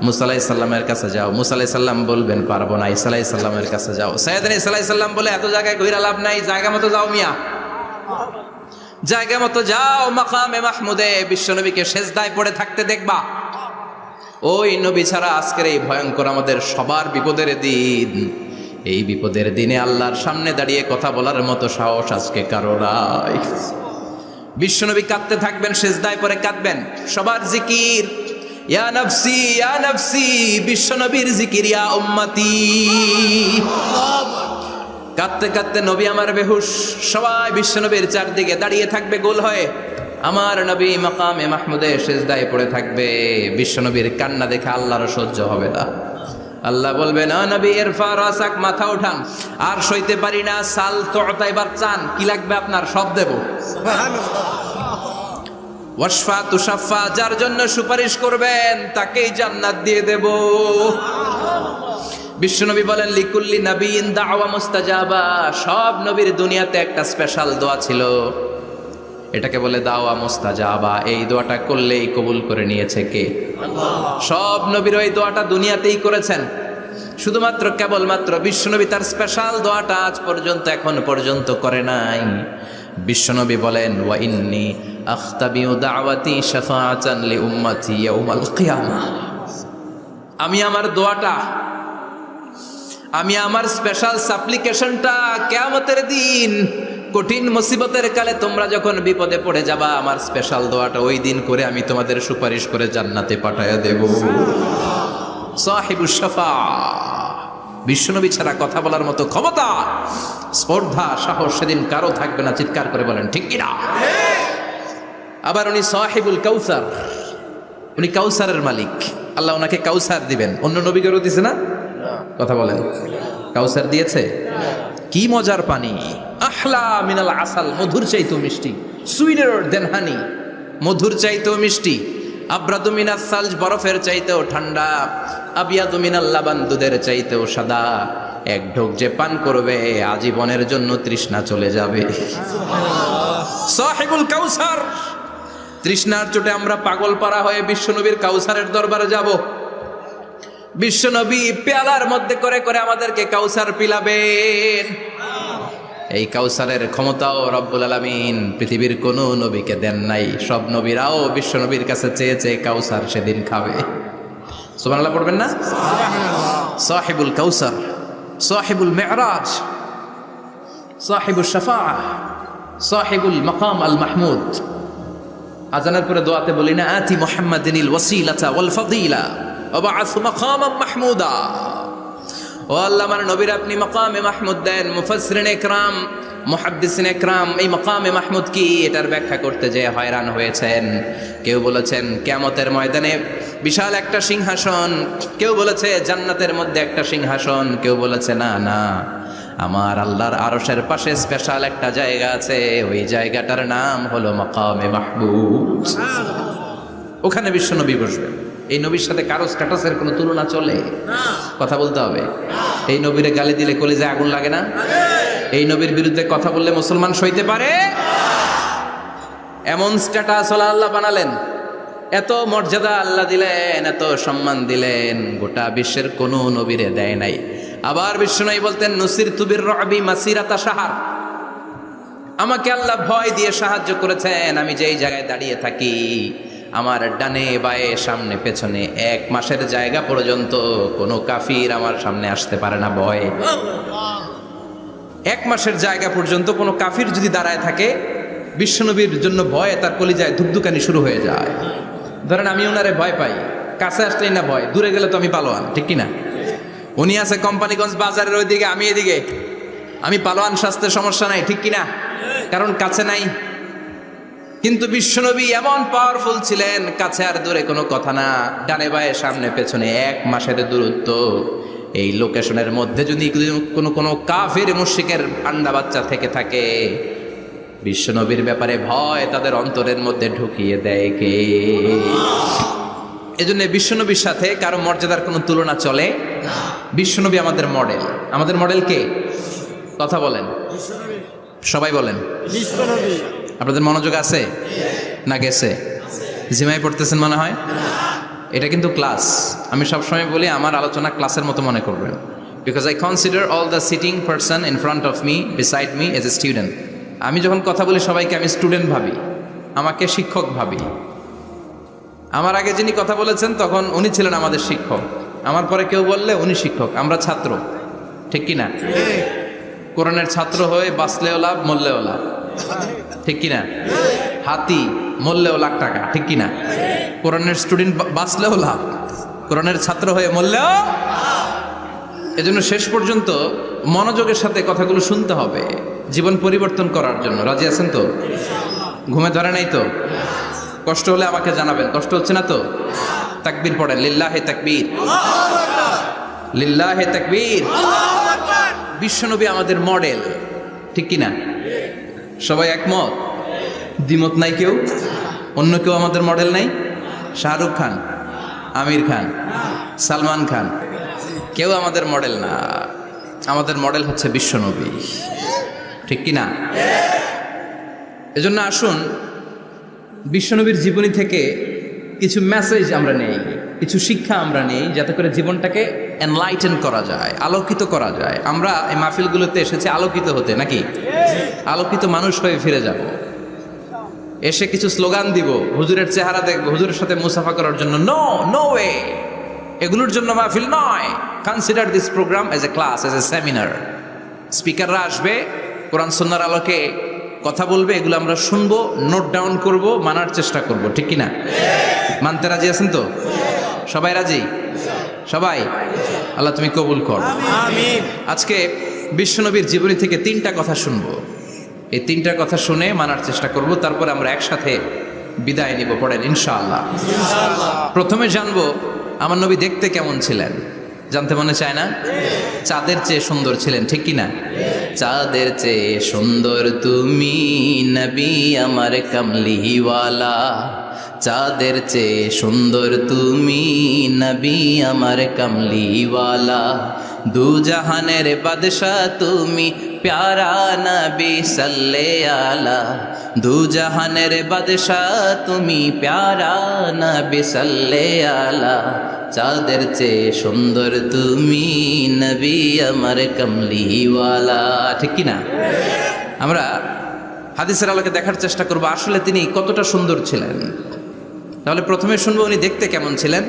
মুসা আলাইহিস সালামের কাছে যাও, মুসা আলাইহিস সালাম বলবেন পারবো না। ঈসা আলাইহিস সালামের কাছে যাও, সাইয়েদনা ঈসা আলাইহিস সালাম বলে এত জায়গায় ঘুরে লাভ নাই, জায়গা মতো যাও মিয়া, জায়গা মতো যাও। মাকামে মাহমুদে বিশ্বনবীকে সেজদায় পড়ে থাকতে দেখবা। ওই নবী ছাড়া আজকের এই ভয়ঙ্কর আমাদের সবার বিপদের দিন। এই বিপদের দিনে আল্লাহর সামনে দাঁড়িয়ে কথা বলার মতো সাহস আজকে কারো নাই। বিশ্বনবী কাঁদতে থাকবেন, সেজদায় পড়ে কাঁদবেন। সবার জিকির ইয়া নাফসি, ইয়া নাফসি। বিশ্বনবীর জিকির ইয়া উম্মতি। কাঁদতে কাঁদতে নবী আমার বেহুশ। সবাই বিশ্বনবীর চারদিকে দাঁড়িয়ে থাকবে গোল হয়ে। আমার নবী মাকামে মাহমুদে সেজদায় পড়ে থাকবে। বিশ্বনবীর কান্না দেখে আল্লাহর সহ্য হবে না। আল্লাহ বলবে না নবী ইরফা রাসাক, মাথা উঠান, আর সইতে পারি না। সাল তুতা, এবার চান, কি লাগবে আপনার সব দেব। ওয়াশফা তুশাফা, যার জন্য সুপারিশ করবেন তাকেই জান্নাত দিয়ে দেব। বিশ্বনবী বলেন লিকুল্লি নবীন দাওয়া মুস্তাজাবা। সব নবীর দুনিয়াতে একটা স্পেশাল দোয়া ছিল, এটাকে বলে দাওয়া মুস্তাজাবা। এই দোয়াটা করলেই কবুল করে নিয়েছে কে? সব নবীর ওই দোয়াটা দুনিয়াতেই করেছেন। শুধুমাত্র কেবলমাত্র বিশ্বনবী তার স্পেশাল দোয়াটা আজ পর্যন্ত, এখন পর্যন্ত করে নাই। বিশ্বনবী বলেন ওয়া ইন্নী আখতাবিউ দাওয়াতি শাফাআতান লি উম্মতি ইয়াউমাল কিয়ামাহ। আমি আমার দোয়াটা, আমি আমার স্পেশাল সাপ্লিকেশনটা কিয়ামতের দিন কঠিন মুসিবতের কালে তোমরা যখন বিপদে পড়ে যাবা, আমার স্পেশাল দোয়াটা ওই দিন করে আমি তোমাদের সুপারিশ করে জান্নাতে পাঠায়া দেব। সাহিবুশ শাফা, বিশ্বনবী ছাড়া কথা বলার মতো ক্ষমতা, স্পর্ধা, সাহস সেদিন কারো থাকবে না। চিৎকার করে বলেন ঠিক কিনা? আবার উনি সাহিবুল কাউসার, উনি কাউসারের মালিক। আল্লাহ ওনাকে কাউসার দিবেন। অন্য নবীদেরও দিছে না? কথা বলেন। কাউসার দিয়েছে। কি মজার পানি, আহলা মিনাল আসাল, মধুর চাইতেও মিষ্টি, সুইটার দেন হানি, মধুর চাইতেও মিষ্টি, আব্রাদু মিনাস সালজ, বরফের চাইতেও ঠান্ডা, আবিয়াদু মিনাল লাবান, দুধের চাইতেও সাদা। এক ঢোক যে পান করবে আজীবনের জন্য তৃষ্ণা চলে যাবে। সাহিবুল কাউসার। তৃষ্ণার চোটে আমরা পাগল পারা হয়ে বিশ্বনবীর কাউসারের দরবারে যাব। বিশ্বনবী পেয়ালার মধ্যে করে করে আমাদেরকে কাউসার পিলাবেন। এই কাউসারের ক্ষমতাও রব্বুল আলামিন পৃথিবীর কোন নবীকে দেন নাই। সব নবীরাও বিশ্বনবীর কাছে চেয়ে চেয়ে কাউসার সেদিন খাবে। সুবহানাল্লাহ পড়বেন না? সাহিবুল কাউসার, সাহিবুল মেরাজ, সাহিবুল শাফাআহ, সাহিবুল মাকাম আল মাহমুদ। আজানের পরে দোয়াতে বলি না, আতি মুহাম্মাদিনিল ওয়াসিলাতা ওয়াল ফাদিলা ওয়া বা'আসু মাকামান মাহমুদা। ও আল্লাহ, আমার নবীর আপনি মাকামে মাহমুদ দেন। মুফাসসিরিন ইকরাম, মুহাদ্দিসিন ইকরাম এই মাকামে মাহমুদ কি এটার ব্যাখ্যা করতে যেয়ে হয়রান হয়েছেন। কেউ বলেছেন কিয়ামতের ময়দানে বিশাল একটা সিংহাসন, কেউ বলেছে জান্নাতের মধ্যে একটা সিংহাসন, কেউ বলেছে না না, আমার আল্লাহর আরশের পাশে স্পেশাল একটা জায়গা আছে, ওই জায়গাটার নাম হলো মাকামে মাহমুদ। ওখানে বিশ্বনবী বসবেন। এই নবীর সাথে কারো স্ট্যাটাসের কোনো তুলনা চলে? কথা বলতে হবে। এই নবীরে গালি দিলে কলিজায় আগুন লাগে না? এই নবীর বিরুদ্ধে কথা বললে মুসলমান সইতে পারে? এমন স্ট্যাটাস আল্লাহ বানালেন, এত মর্যাদা আল্লাহ দিলেন, এত সম্মান দিলেন, গোটা বিশ্বের কোনো নবীরে দেয় নাই। আবার বিশ্বনবী বলতেন, নুসিরতু বির-রু'বি মাসিরাতা শাহর, আমাকে আল্লাহ ভয় দিয়ে সাহায্য করেছেন। আমি যেই জায়গায় দাঁড়িয়ে থাকি, আমার ডানে বায়ে সামনে পেছনে 1 মাসের জায়গা পর্যন্ত কোনো কাফির আমার সামনে আসতে পারে না ভয়ে। 1 মাসের জায়গা পর্যন্ত কোনো কাফির যদি দাঁড়ায় থাকে, বিশ্বনবীর জন্য ভয়ে তার কলিজায় ধুকধুকানি শুরু হয়ে যায়। ধরেন আমি ওনারে ভয় পাই, কাছে আসলেই না ভয়, দূরে গেলে তো আমি পালোয়ান, ঠিক কিনা? উনি আছে কোম্পানিগঞ্জ বাজারের ওইদিকে, আমি এদিকে, আমি পালোয়ান, স্বাস্থ্যের সমস্যা নাই, ঠিক কিনা? কারণ কাছে নাই। কিন্তু বিশ্বনবী এমন পাওয়ারফুল ছিলেন, কাছে আর দূরে কোনো কথা না, ডানে বায়ে সামনে পেছনে 1 মাসের দূরত্ব। এই লোকেশনের মধ্যে যদি কোনো কাফির মুশরিকের আন্ডা বাচ্চা থেকে থাকে, বিশ্বনবীর ব্যাপারে ভয় তাদের অন্তরের মধ্যে ঢুকিয়ে দেয় কে? এজন্য বিশ্বনবীর সাথে কারো মর্যাদার কোনো তুলনা চলে? বিশ্বনবী আমাদের মডেল। আমাদের মডেল কে? কথা বলেন, সবাই বলেন। আপনাদের মনোযোগ আছে না গেছে? জিমাই পড়তেছেন মনে হয়। এটা কিন্তু ক্লাস। আমি সবসময় বলি আমার আলোচনা ক্লাসের মতো মনে করবেন, because I consider all the sitting person in front of me, beside me as a student. আমি যখন কথা বলি সবাইকে আমি স্টুডেন্ট ভাবি, আমাকে শিক্ষক ভাবি। আমার আগে যিনি কথা বলেছেন তখন উনি ছিলেন আমাদের শিক্ষক, আমার পরে কেউ বললে উনি শিক্ষক, আমরা ছাত্র, ঠিক কিনা? কোরআনের ছাত্র হয়ে বাঁচলেও লাভ, মরলেও লাভ, ঠিক কিনা? হাতি মরলেও লাখ টাকা, ঠিক কিনা? কোরআনের স্টুডেন্ট বাঁচলেও লাভ, কোরআনের ছাত্র হয়ে মরলেও। এজন্য শেষ পর্যন্ত মনোযোগের সাথে কথাগুলো শুনতে হবে জীবন পরিবর্তন করার জন্য। রাজি আছেন তো? ঘুমে ধরে নাই তো? কষ্ট হলে আমাকে জানাবেন। কষ্ট হচ্ছে না তো? তাকবীর পড়েন, লিল্লাহে তাকবীর, লিল্লাহে তাকবীর। বিশ্বনবী আমাদের মডেল, ঠিক কিনা? সবাই একমত? দ্বিমত নাই কেউ? অন্য কেউ আমাদের মডেল নাই? শাহরুখ খান, আমির খান, সালমান খান, কেউ আমাদের মডেল না। আমাদের মডেল হচ্ছে বিশ্বনবী, ঠিক কিনা? এজন্য আসুন বিশ্বনবীর জীবনী থেকে কিছু মেসেজ আমরা নেই, কিছু শিক্ষা আমরা নেই, যাতে করে জীবনটাকে এনলাইটেন করা যায়, আলোকিত করা যায়। আমরা এই মাহফিলগুলোতে এসেছি আলোকিত হতে, নাকি? আলোকিত মানুষ হয়ে ফিরে যাব। এসে কিছু স্লোগান দিব, হুজুরের চেহারা দেখবো, হুজুরের সাথে মুসাফা করার জন্য, নো নো ওয়ে। এগুলোর জন্য মাহফিল নয়। Consider this programme as a class, as a seminar. স্পিকাররা আসবে, কোরআন সুন্নাহর আলোকে কথা বলবে, এগুলো আমরা শুনবো, নোট ডাউন করব, মানার চেষ্টা করব, ঠিক কিনা? মানতে রাজি আছেন তো? সবাই রাজি? সবাই? আল্লাহ তুমি কবুল কর, আমিন। আজকে বিশ্বনবীর জীবনী থেকে 3টা কথা শুনবো। এই 3টা কথা শুনে মানার চেষ্টা করব, তারপরে আমরা একসাথে বিদায় নিব। পড়েন ইনশাআল্লাহ। প্রথমে জানবো আমার নবী দেখতে কেমন ছিলেন। জানতে মনে চায় না? চাঁদের চেয়ে সুন্দর ছিলেন, ঠিক কিনা? চাঁদের চেয়ে সুন্দর তুমি নবী আমার কামলিওয়ালা, চাঁদের চেয়ে সুন্দর তুমি নবী আমার কামলিওয়ালা, দু জাহানের বাদশা তুমি প্যারা নবী সাল্লে আলা, দু জাহানের বাদশা তুমি প্যারা নবী সাল্লে আলা, চাঁদের চেয়ে সুন্দর তুমি নবী আমার কামলিওয়ালা, ঠিক কিনা? আমরা হাদিসের আলোকে দেখার চেষ্টা করব আসলে তিনি কতটা সুন্দর ছিলেন। তাহলে প্রথমে শুনবো উনি দেখতে কেমন ছিলেন,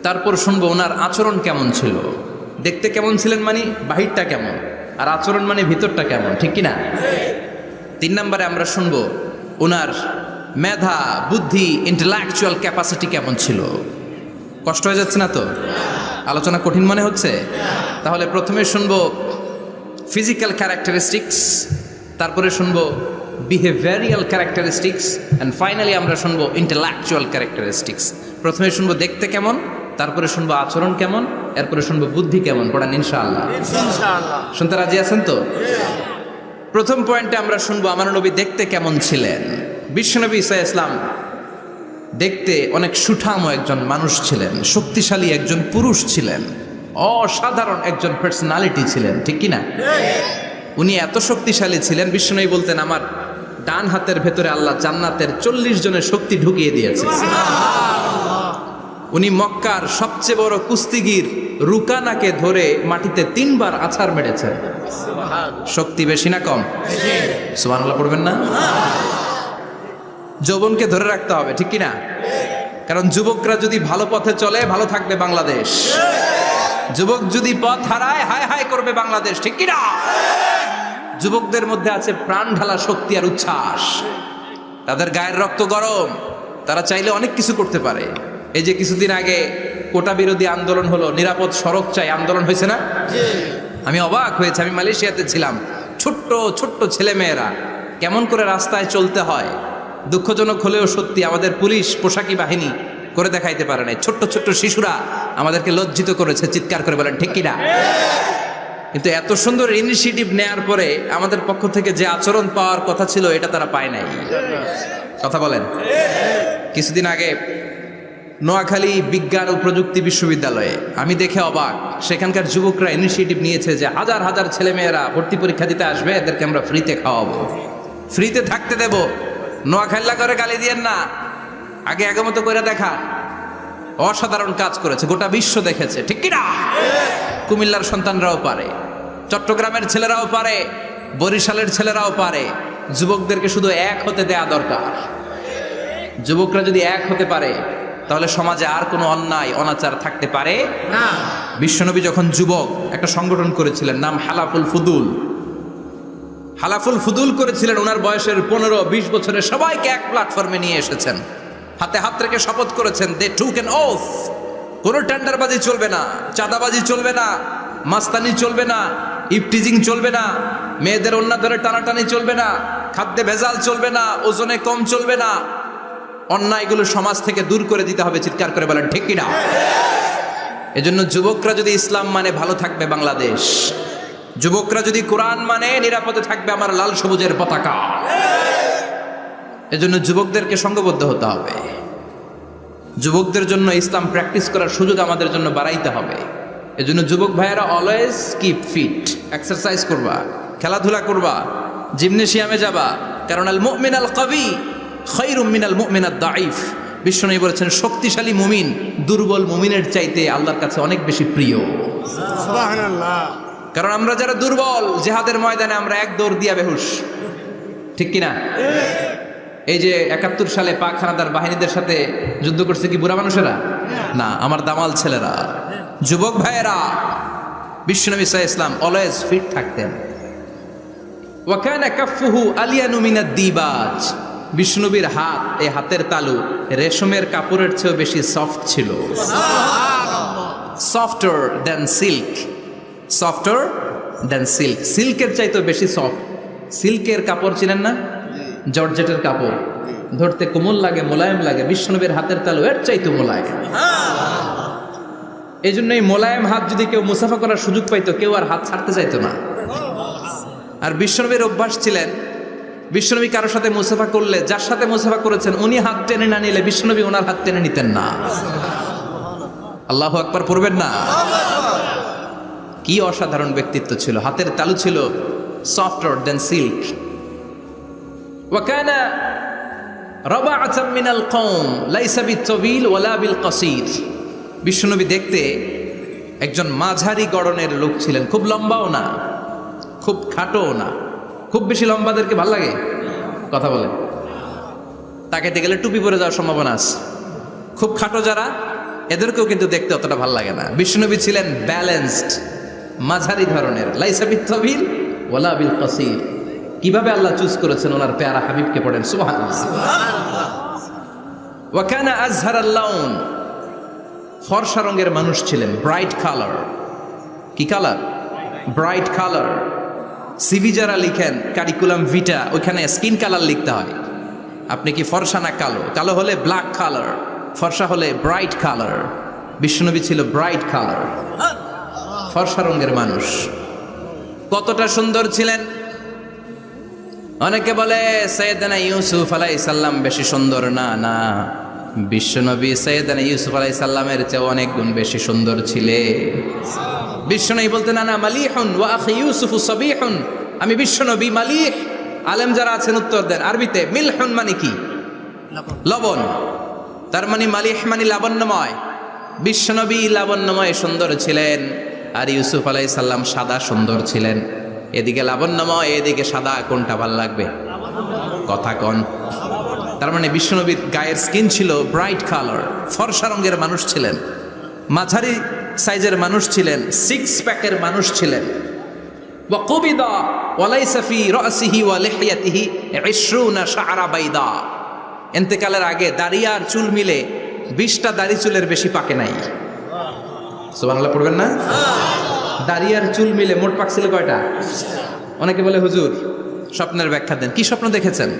তারপর শুনবো ওনার আচরণ কেমন ছিল। দেখতে কেমন ছিলেন মানে বাহিরটা কেমন, আর আচরণ মানে ভিতরটা কেমন, ঠিক কিনা? 3 নম্বরে আমরা শুনবো ওনার মেধা, বুদ্ধি, ইন্টেলেকচুয়াল ক্যাপাসিটি কেমন ছিল। কষ্ট হয়ে যাচ্ছে না তো? আলোচনা কঠিন মনে হচ্ছে? তাহলে প্রথমে শুনবো ফিজিক্যাল ক্যারেক্টারিস্টিক্স, তারপরে শুনবো বিহেভিয়ারিয়াল ক্যারেক্টারিস্টিক্স, অ্যান্ড ফাইনালি আমরা শুনবো ইন্টেলেকচুয়াল ক্যারেক্টারিস্টিক্স। প্রথমে শুনবো দেখতে কেমন, তারপরে শুনবো আচরণ কেমন, এরপরে শুনবো বুদ্ধি কেমন। পড়ান ইনশাআল্লাহ। শুনতে রাজি আছেন তো? প্রথম পয়েন্টে আমরা শুনবো আমার নবী দেখতে কেমন ছিলেন। বিশ্বনবী ঈসা ইসলাম দেখতে অনেক সুঠাম একজন মানুষ ছিলেন, শক্তিশালী একজন পুরুষ ছিলেন, অসাধারণ একজন পার্সোনালিটি ছিলেন, ঠিক কিনা? উনি এত শক্তিশালী ছিলেন, বিশ্বনবী বলতেন আমার ডান হাতের ভেতরে আল্লাহ জান্নাতের 40 জনের শক্তি ঢুকিয়ে দিয়েছে। উনি মক্কার সবচেয়ে বড় কুস্তিগির রুকানাকে ধরে মাটিতে 3 বার আছাড় মেরেছেন। শক্তি বেশি না কম? সুবহানাল্লাহ পড়বেন না? যৌবনকে ধরে রাখতে হবে, ঠিক কিনা? কারণ যুবকরা যদি ভালো পথে চলে ভালো থাকবে বাংলাদেশ, যুবক যদি পথ হারায় হায় হায় করবে বাংলাদেশ, ঠিক কিনা? যুবকদের মধ্যে আছে প্রাণ ঢালা শক্তি আর উচ্ছ্বাস, তাদের গায়ের রক্ত গরম, তারা চাইলে অনেক কিছু করতে পারে। এই যে কিছুদিন আগে কোটা বিরোধী আন্দোলন হলো, নিরাপদ সড়ক চাই আন্দোলন হয়েছে না? আমি অবাক হয়েছে, আমি মালয়েশিয়াতে ছিলাম, ছোট্ট ছোট্ট ছেলেমেয়েরা কেমন করে রাস্তায় চলতে হয়, দুঃখজনক হলেও সত্যি আমাদের পুলিশ পোশাকি বাহিনী করে দেখাইতে পারে নাই। ছোট্ট ছোট্ট শিশুরা আমাদেরকে লজ্জিত করেছে, চিৎকার করে বলেন ঠিক কিনা? কিন্তু এত সুন্দর ইনিশিয়েটিভ নেয়ার পরে আমাদের পক্ষ থেকে যে আচরণ পাওয়ার কথা ছিল এটা তারা পায় নাই। কথা বলেন। কিছুদিন আগে নোয়াখালী বিজ্ঞান ও প্রযুক্তি বিশ্ববিদ্যালয়ে আমি দেখে অবাক, সেখানকার যুবকরা ইনিশিয়েটিভ নিয়েছে যে হাজার হাজার ছেলেমেয়েরা ভর্তি পরীক্ষা দিতে আসবে, এদেরকে আমরা ফ্রিতে খাওয়াবো, ফ্রিতে থাকতে দেব। নোয়াখালী করে গালি দিয়েন না, আগে আগমত করে দেখা। অসাধারণ কাজ করেছে, গোটা বিশ্ব দেখেছে, ঠিক কিনা? কুমিল্লার সন্তানরাও পারে, চট্টগ্রামের ছেলেরাও পারে, বরিশালের ছেলেরাও পারে। যুবকদেরকে শুধু এক হতে দেয়া দরকার। যুবকরা যদি এক হতে পারে তাহলে সমাজে আর কোনো অন্যায় অনাচার থাকতে পারে না। বিশ্বনবী যখন যুবক একটা সংগঠন করেছিলেন, নাম হালাফুল ফুদুল। হালাফুল ফুদুল করেছিলেন, ওনার বয়সের 15-20 বছরের সবাইকে এক প্ল্যাটফর্মে নিয়ে এসেছেন, হাতে হাত রেখে শপথ করেছেন, দে টুক অ্যান ওথ, কোনো টেন্ডারবাজি চলবে না, চাঁদাবাজি চলবে না, মাস্তানি চলবে না, ইফটিজিং চলবে না, মেয়েদের ওন্না ধরে টানাটানি চলবে না, খাদ্যে ভেজাল চলবে না, ওজনে কম চলবে না, অন্যায়গুলো সমাজ থেকে দূর করে দিতে হবে। চিৎকার করে বলেন ঠিক কিনা? এজন্য যুবকরা যদি ইসলাম মানে ভালো থাকবে বাংলাদেশ, যুবকরা যদি কোরআন মানে নিরাপদে থাকবে আমার লাল সবুজের পতাকা। এজন্য যুবকদেরকে সংঘবদ্ধ হতে হবে, যুবকদের জন্য ইসলাম প্র্যাকটিস করার সুযোগ আমাদের জন্য বাড়াইতে হবে। এজন্য যুবক ভাইয়েরা অলওয়েজ কিপ ফিট, এক্সারসাইজ করবা, খেলাধুলা করবা, জিমনেশিয়ামে যাবা, কারণ আল মুমিন আল কবি খায়রুম মিনাল মুমিন আদ দাঈফ। বিশ্বনবী বলেছেন শক্তিশালী মুমিন দুর্বল মুমিনের চাইতে আল্লাহর কাছে অনেক বেশি প্রিয়। সুবহানাল্লাহ। কারণ আমরা যারা দুর্বল, জিহাদের ময়দানে আমরা এক দৌড় দিয়া বেহুশ, ঠিক কিনা? এই যে ৭১ সালে পাক হানাদার বাহিনীদের সাথে যুদ্ধ করছে কি বুড়া মানুষেরা? না, আমার দামাল ছেলেরা, যুবক ভাইয়েরা। বিশ্বনবী সাল্লাল্লাহু আলাইহি ওয়াসাল্লাম অলওয়েজ ফিট থাকতেন। ওয়া কানা কাফফুহু আলিয়ানু মিনাদ দিবাজ। বিশ্বনবীর হাত, এই হাতের তালু রেশমের কাপড়ের চেয়েও বেশি সফট ছিল। Softer than silk, softer than silk, সিল্কের চাইতেও বেশি সফট। সিল্কের কাপড় চিনেন না? জর্জেটের কাপড়, ধরতে কোমল লাগে, মোলায়েম লাগে। বিশ্বনবীর হাতের তালু এর চাইতে মোলায়েম। এই জন্য এই মোলায়েম হাত যদি কেউ মুসাফা করার সুযোগ পাইতো, কেউ আর হাত ছাড়তে চাইতো না। আর বিশ্বনবীর অভ্যাস ছিলেন, বিশ্বনবী কারোর সাথে মুসাফা করলে, যার সাথে মুসাফা করেছেন উনি হাত টেনে না নিলে বিশ্বনবী ওনার হাত টেনে নিতেন না। আল্লাহু আকবার পড়বেন না? কি অসাধারণ ব্যক্তিত্ব ছিল। হাতের তালু ছিল সফটার দেন সিল্ক। ওয়া কানা রাবাআতাম মিনাল কওম লাইসা বিত-তাবিল ওয়ালা বিল কাসীর। বিশ্বনবী দেখতে একজন মাঝারি গড়নের লোক ছিলেন, খুব লম্বাও না, খুব খাটোও না। খুব বেশি লম্বাদেরকে ভাল লাগে? কথা বলেন। তাকাইতে গেলে টুপি পরে যাওয়ার সম্ভাবনা আছে। খুব খাটো যারা, এদেরকেও কিন্তু দেখতে অতটা ভাল লাগে না। বিশ্বনবী ছিলেন ব্যালেন্সড, মাঝারি ধরনের। লাইসা বিত-তাবিল ওয়ালা বিল কাসীর। কিভাবে আল্লাহ চুজ করেছেন ওনার প্যারা হাবিবকে, পড়েন সুবহানাল্লাহ। ওয়া কানা আযহারাল লাউন। ফর্সা রঙের মানুষ ছিলেন, ব্রাইট কালার। কি কালার? Bright colour. সিভি যারা লিখেন কারিকুলাম ভিটা, ওইখানে স্কিন কালার লিখতে হয়। আপনি কি ফর্সা না কালো? কালো হলে ব্ল্যাক কালার, ফর্সা হলে ব্রাইট কালার। বিশ্বনবী ছিল ব্রাইট কালার, ফর্সা রঙের মানুষ। কতটা সুন্দর ছিলেন! অনেকে বলে সাইয়েদনা ইউসুফ আলাইহিস সালাম বেশি সুন্দর। না না, বিশ্বনবী সাইয়েদনা ইউসুফ আলাইহিস সালামের চেয়ে অনেক গুণ বেশি সুন্দর ছিলেন। বিশ্বনবী বলতেন আনা মালিহুন ওয়া আখি ইউসুফু সাবিহুন। আমি বিশ্বনবী মালিহ। আলেম যারা আছেন উত্তর দেন আরবিতে। মিলহুন মানে কি? লবণ। তার মানে মালিহ মানে লাবণ্যময়। বিশ্বনবী লাবণ্যময় সুন্দর ছিলেন, আর ইউসুফ আলাইহিস সালাম সাদা সুন্দর ছিলেন। এদিকে লাবণ্যময়, এদিকে সাদা, কোনটা ভাল লাগবে? কথা কন। তার মানে বিশ্বনবীর গায়ের স্কিন ছিল ব্রাইট কালার, ফর্সা রঙের মানুষ ছিলেন, মাঝারি সাইজের মানুষ ছিলেন, সিক্স প্যাকের মানুষ ছিলেন। ওয়া কুবিদা ওয়া লাইসা ফি রাসিহি ওয়া লিহিয়াতিহি 20 শা'রা বাইদা। ইন্তেকালের আগে দাড়ি আর চুল মিলে 20টা দাড়ি চুলের বেশি পাকে নাই। সুবহানাল্লাহ পড়বেন না? দাড়ি আর চুল মিলে মোট পাকছিল কয়টা? অনেকে বলে হুজুর স্বপ্নের ব্যাখ্যা দেন। কি স্বপ্ন দেখেছেন?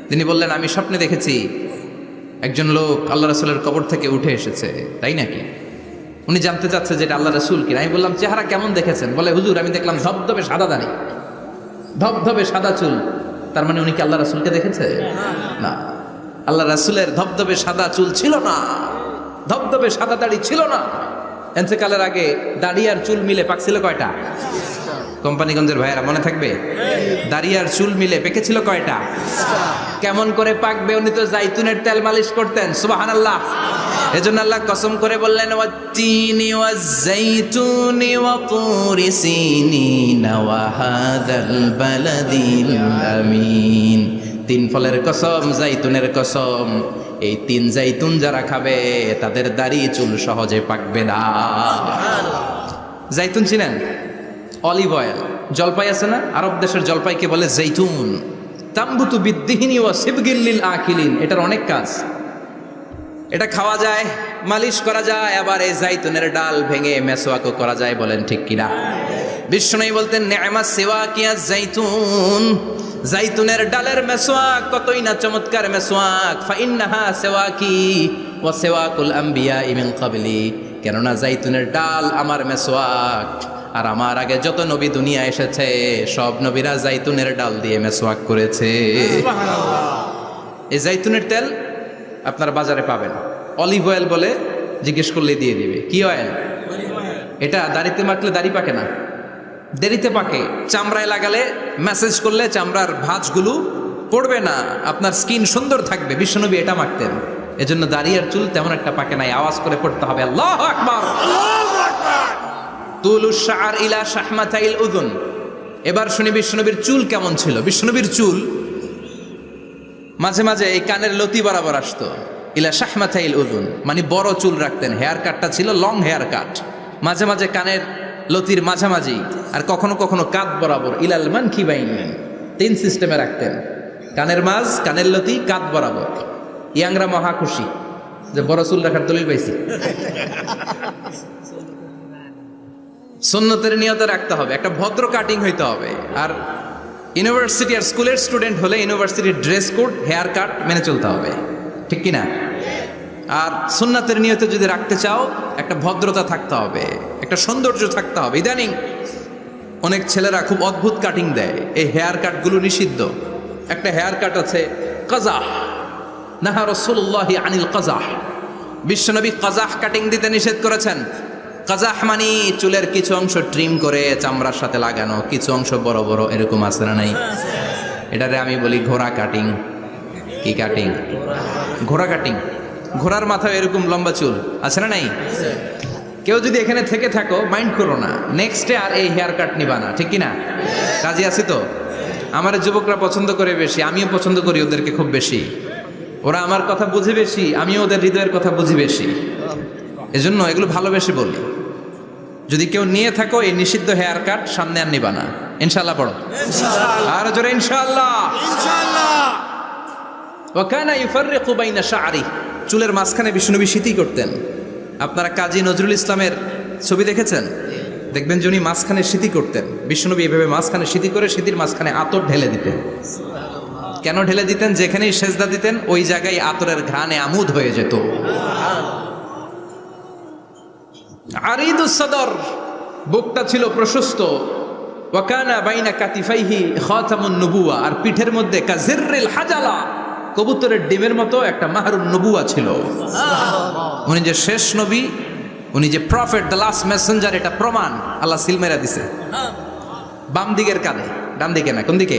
তিনি বললেন আমি স্বপ্নে দেখেছি একজন লোক আল্লাহ রাসূলের কবর থেকে উঠে এসেছে। তাই নাকি? উনি জানতে চাচ্ছে যে এটা আল্লাহ রাসূল কিনা। আমি বললাম চেহারা কেমন দেখেছেন? বলে হুজুর আমি দেখলাম ধবধবে সাদা দাড়ি, ধবধবে সাদা চুল। তার মানে উনি কি আল্লাহ রাসূলকে দেখেছে? না, আল্লাহ রাসূলের ধবধবে সাদা চুল ছিল না, ধবধবে সাদা দাড়ি ছিল না। ইন্তেকালের আগে দাড়ি আর চুল মিলে পাকছিল কয়টা? কোম্পানিগঞ্জের ভাইয়েরা মনে থাকবে? দাড়ি আর চুল মিলে পেকেছিল কয়টা? কেমন করে পাকবে? উনি তো জাইতুনের তেল মালিশ করতেন। সুবহানাল্লাহ। এজন্য আল্লাহ কসম করে বললেন ওয়াত-তিনি ওয়াজ-জাইতুনি ওয়া তুরি সিনিন ওয়া হাযাল বালাদিল আমিন। তিন ফলের কসম, জাইতুনের কসম। এই তিন জাইতুন যারা খাবে তাদের দাড়ি চুল সহজে পাকবে না। জাইতুন চিনেন? Olive oil. জলপাই আছে না? আরব দেশের জলপাইকে বলে জাইতুন। তাম্বুতু বিদ্দিহিনি ওয়া সিবগিল লিল আকিলিন। এটার অনেক কাজ। এটা খাওয়া যায়, মালিশ করা যায়, আবার এই জাইতুনের ডাল ভেঙে মেসওয়াকও করা যায়। বলেন ঠিক কিনা? বিশ্বনবী বলতেন নি'মা সিওয়াকিয়া জাইতুন। জাইতুনের ডালের মেসওয়াক কতই না চমৎকার মেসওয়াক। ফাইন্নাহা সিওয়াকি ওয়া সিওয়াকুল আম্বিয়া মিন ক্বাবলি। কেননা জাইতুনের ডাল আমার মেসওয়াক, আর আমার আগে যত নবী দুনিয়া এসেছে সব নবীরা জাইতুনের ডাল দিয়ে মেসওয়াক করেছে। এই জাইতুনের তেল আপনার বাজারে পাবেন। অলিভ অয়েল বলে জিজ্ঞেস করলে দিয়ে দিবে। কি অয়েল? এটা দাড়িতে মাখলে দাড়ি পাকে না, দেরিতে পাকে। চামড়ায় লাগালে ম্যাসেজ করলে চামড়ার ভাঁজগুলো পড়বে না, আপনার স্কিন সুন্দর থাকবে। বিশ্বনবী এটা মাখতেন, এজন্য দাড়ি আর চুল তেমন একটা পাকে নাই। আওয়াজ করে পড়তে হবে আল্লাহু আকবার। তুলুশ শা'r ইলা শাহমাতাইল উযুন। এবার শুনি বিশ্বনবীর চুল কেমন ছিল। বিশ্বনবীর চুল মাঝে মাঝে এই কানের লতি বরাবর আসতো, ইলা শাহমাথাইল উযুন, মানে বড় চুল রাখতেন, হেয়ার কাটটা ছিল লং হেয়ার কাট, মাঝে মাঝে কানের লতির মাঝামাঝি, আর কখনো কখনো কাঁধ বরাবর, ইলাল মানকিবাইন, 3 সিস্টেমে রাখতেন, কানের মাঝ, কানের লতি, কাঁধ বরাবর। ইয়াংরা মহা খুশি যে বড় চুল রাখার দলিল পাইছি। সুন্নতের নিয়তে রাখতে হবে, একটা ভদ্র কাটিং হইতে হবে। আর ইউনিভার্সিটি আর স্কুলের স্টুডেন্ট হলে ইউনিভার্সিটির ড্রেস কোড, হেয়ার কাট মেনে চলতে হবে, ঠিক কিনা? আর সুন্নাতের নিয়তে যদি রাখতে চাও, একটা ভদ্রতা থাকতে হবে, একটা সৌন্দর্য থাকতে হবে। ইদানিং অনেক ছেলেরা খুব অদ্ভুত কাটিং দেয়, এই হেয়ার কাটগুলো নিষিদ্ধ। একটা হেয়ার কাট আছে কাজাহ, নাহা রাসূলুল্লাহি আনিল কাজাহ, বিশ্বনবী কাজাহ কাটিং দিতে নিষেধ করেছেন। কাজাহ মানে চুলের কিছু অংশ ট্রিম করে চামড়ার সাথে লাগানো, কিছু অংশ বড় বড়, এরকম আছে না নাই? এটারে আমি বলি ঘোড়া কাটিং। কি কাটিং? ঘোড়া কাটিং। ঘোড়ার মাথায় এরকম লম্বা চুল আছে না নাই? কেউ যদি এখানে থেকে থাকো, মাইন্ড করো না, নেক্সটে আর এই হেয়ার কাট নিবা না, ঠিক কিনা? কাজে আছি তো। আমার যুবকরা পছন্দ করে বেশি, আমিও পছন্দ করি ওদেরকে খুব বেশি। ওরা আমার কথা বুঝে বেশি, আমিও ওদের হৃদয়ের কথা বুঝি বেশি, এজন্য এগুলো ভালোবেসে বলি। যদি কেউ নিয়ে থাকো এই নিষিদ্ধ হেয়ার কাট, সামনে আর নিবা না, ইনশাআল্লাহ পড়ো, আর জোরে ইনশাআল্লাহ। ওয়া কানা ইউফাররিকু বাইনা শা'রি, চুলের মাঝখানে বিষ্ণুনবী সিঁথি করতেন। আপনারা কাজী নজরুল ইসলামের ছবি দেখেছেন? দেখবেন যে উনি মাঝখানে সিঁথি করতেন। বিষ্ণুনবী এভাবে মাঝখানে সিঁথি করে সিঁথির মাঝখানে আতর ঢেলে দিতেন। কেন ঢেলে দিতেন? যেখানেই সেজদা দিতেন ওই জায়গায় আতরের ঘ্রাণে আমোদ হয়ে যেত। আরিদুস সদর, বুকটা ছিল প্রশস্ত। ওয়া কানা বাইনা কাতিফাইহি খাতামুন নবুওয়া, আর পিঠের মধ্যে কাজিররিল হাজালা, কবুতরের ডিমের মতো একটা মাহরুন নবুওয়া ছিল। উনি যে শেষ নবী, উনি যে প্রফেট, দ্য লাস্ট মেসেঞ্জার, এটা প্রমাণ আল্লাহ সিল মেরা দিছে। বাম দিকের কাঁধে, ডান দিকে না, কোন দিকে?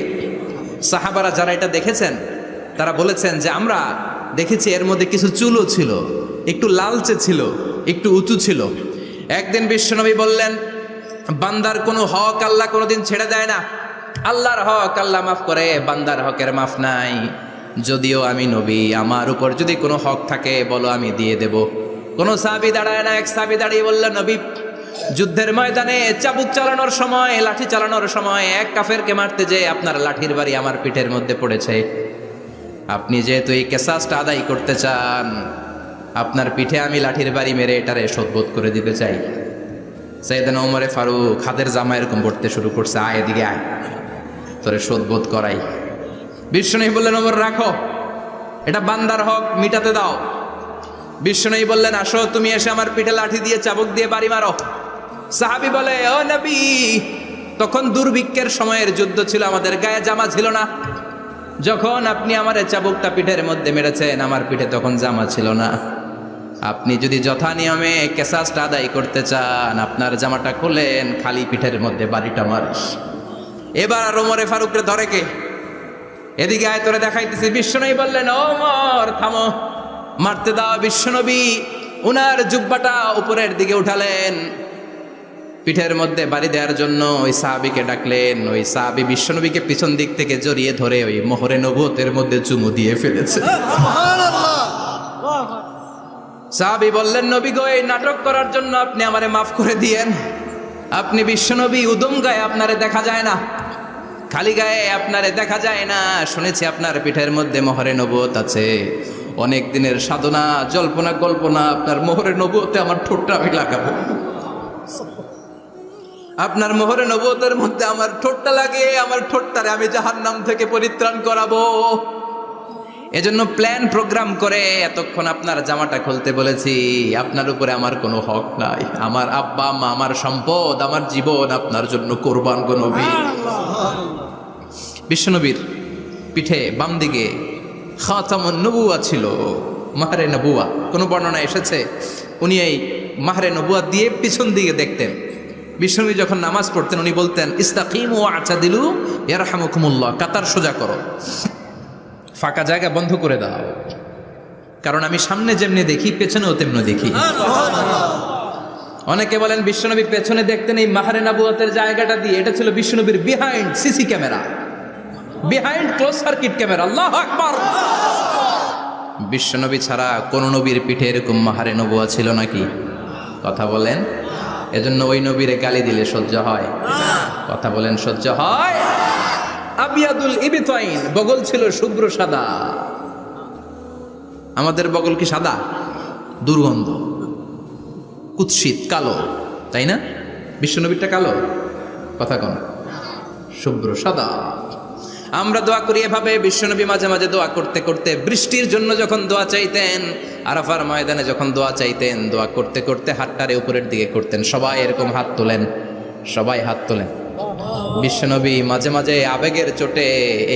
সাহাবারা যারা এটা দেখেছেন তারা বলেছেন যে আমরা দেখেছি এর মধ্যে কিছু চুলও ছিল, একটু লালচে ছিল, একটু উঁচু ছিল। একদিন বিশ্বনবী বললেন, বান্দার কোনো হক আল্লাহ কোনোদিন ছেড়ে দেয় না। আল্লাহর হক আল্লাহ মাফ করে, বান্দার হকের মাফ নাই। যদিও আমি নবী, আমার উপর যদি কোনো হক থাকে বলো, আমি দিয়ে দেব। কোনো সাহাবী দাঁড়ায় না। এক সাহাবী দাঁড়িয়ে বললেন, নবী, যুদ্ধের ময়দানে চাবুক চালানোর সময়, লাঠি চালানোর সময় এক কাফেরকে মারতে যেয়ে আপনার লাঠির বাড়ি আমার পিঠের মধ্যে পড়েছে। আপনি যেহেতু এই কেসাসটা আদায় করতে চান, আপনার পিঠে আমি লাঠির বাড়ি মেরে এটারে শোধবোধ করে দিতে চাই। সাইয়েদনা ওমরে ফারুক হাতের জামা এরকম পড়তে শুরু করছে, আয় এদিকে আয়, তোরে শোধবোধ করাই। বিশ্বনবী বললেন, ওমর রাখো, এটা বান্দার হক, মিটাতে দাও। বিশ্বনবী বললেন, আসো তুমি এসে আমার পিঠে লাঠি দিয়ে চাবুক দিয়ে বাড়ি মারো। সাহাবী বলে, ও নবী, তখন দুর্ভিক্ষের সময়ের যুদ্ধ ছিল, আমাদের গায়ে জামা ছিল না। যখন আপনি আমার চাবুকটা পিঠের মধ্যে মেরেছেন, আমার পিঠে তখন জামা ছিল না। আপনি যদি যথা নিয়মে কেসাসটা আদায় করতে চান, আপনার জামাটা খুলেন, খালি পিঠের মধ্যে বাড়িটা মারিস। এবার ওমরে ফারুকরে ধরে কে? এদিকে আয়, তোরে দেখাইতেছি। বিশ্বনবী বললেন, ওমর থামো, মারতে দাও। বিশ্বনবী উনার জুব্বাটা উপরের দিকে উঠালেন, পিঠের মধ্যে বাড়ি দেওয়ার জন্য ওই সাহাবীকে ডাকলেন। ওই সাহাবী বিশ্বনবীকে পিছন দিক থেকে জড়িয়ে ধরে ওই মোহরে নবুয়তের মধ্যে চুমু দিয়ে ফেলেছে। সাহাবী বললেন, নবী গো, এই নাটক করার জন্য আপনি আমারে মাফ করে দিয়েন। আপনি বিশ্বনবী, উদম গায়ে আপনারে দেখা যায় না, খালি গায়ে আপনারে দেখা যায় না। শুনেছি আপনার পিঠের মধ্যে মোহরে নবুয়ত আছে। অনেক দিনের সাধনা, জল্পনা কল্পনা, আপনার মোহরে নবুয়তে আমার ঠোঁটটা আমি লাগাবো। আপনার মোহরে নবুয়তের মধ্যে আমার ঠোঁটটা লাগে, আমার ঠোঁটটারে আমি জাহান্নাম থেকে পরিত্রাণ করাবো। এজন্য প্ল্যান প্রোগ্রাম করে এতক্ষণ আপনার জামাটা খুলতে বলেছি। আপনার উপরে আমার কোনো হক নাই। আমার আব্বা আম্মা, আমার সম্পদ, আমার জীবন আপনার জন্য কোরবান গো নবী। বিশ্বনবীর পিঠে বাম দিকে খাতামুন নবুওয়া ছিল, মাহরে নবুওয়া। কোনো বর্ণনা এসেছে উনি এই মাহরে নবুওয়া দিয়ে পিছন দিকে দেখতেন। বিশ্বনবী যখন নামাজ পড়তেন উনি বলতেন, ইস্তাকিমু ওয়া'তাদিলু ইয়ারহামুকুমুল্লাহ, কাতার সোজা করো, ফাঁকা জায়গা বন্ধ করে দাও, কারণ আমি সামনে যেমনি দেখি পেছনেও তেমনি দেখি। অনেকে বলেন বিশ্বনবী পেছনে দেখতেন এই মাহরে নবুয়তের জায়গাটা দিয়ে, এটা ছিল বিশ্বনবীর behind CC camera. Behind close circuit camera. আল্লাহু আকবার। বিশ্বনবী ছাড়া কোন নবীর পিঠে এরকম মাহারে নবুয়া ছিল নাকি? কথা বলেন। এজন্য ওই নবীরে গালি দিলে সহ্য হয়? কথা বলেন, সহ্য হয়? আবিয়াদুল ইবতাইন, বগল ছিল শুভ্র সাদা। আমাদের বগল কি সাদা? দুর্গন্ধ, কুৎসিত, কালো, তাই না? বিশ্বনবীরটা কালো? কথা কন। শুভ্র সাদা। আমরা দোয়া করি এভাবে। বিশ্বনবী মাঝে মাঝে দোয়া করতে করতে বৃষ্টির জন্য যখন দোয়া চাইতেন, আরাফার ময়দানে যখন দোয়া চাইতেন, দোয়া করতে করতে হাতটারে উপরের দিকে করতেন। সবাই এরকম হাত তোলেন, সবাই হাত তোলেন। বিশ্বনবী মাঝে মাঝে আবেগের চোটে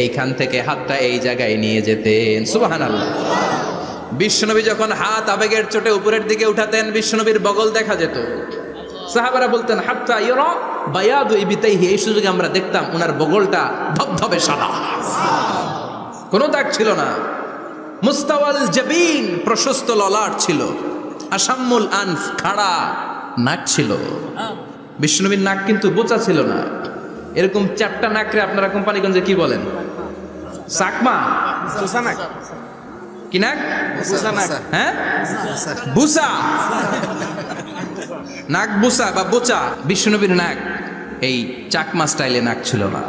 এইখান থেকে হাতটা এই জায়গায় নিয়ে যেতেন। সুবহানাল্লাহ। বিশ্বনবী যখন হাত আবেগের চোটে উপরের দিকে উঠাতেন, বিশ্বনবীর বগল দেখা যেত। সাহাবারা বলতেন হাত্তা ইরা বায়াদু ইবতাইহি, এই সুযোগে আমরা দেখতাম ওনার বগলটা ধবধবে সাদা, কোনো দাগ ছিল না। মুস্তাওয়াল জাবিন, প্রশস্ত ললাট ছিল। আসাম্মুল আনফ, খাড়া নাক ছিল। বিশ্বনবীর নাক কিন্তু বোচা ছিল না। এরকম চারটা নাকরে আপনারা কোম্পানিগঞ্জে কি বলেন? চাকমা? কি নাক? হ্যাঁ, বুসা। নাক বুসা বা বোচা। বিশ্বনবীর নাক এই চাকমা স্টাইলে নাক ছিল না,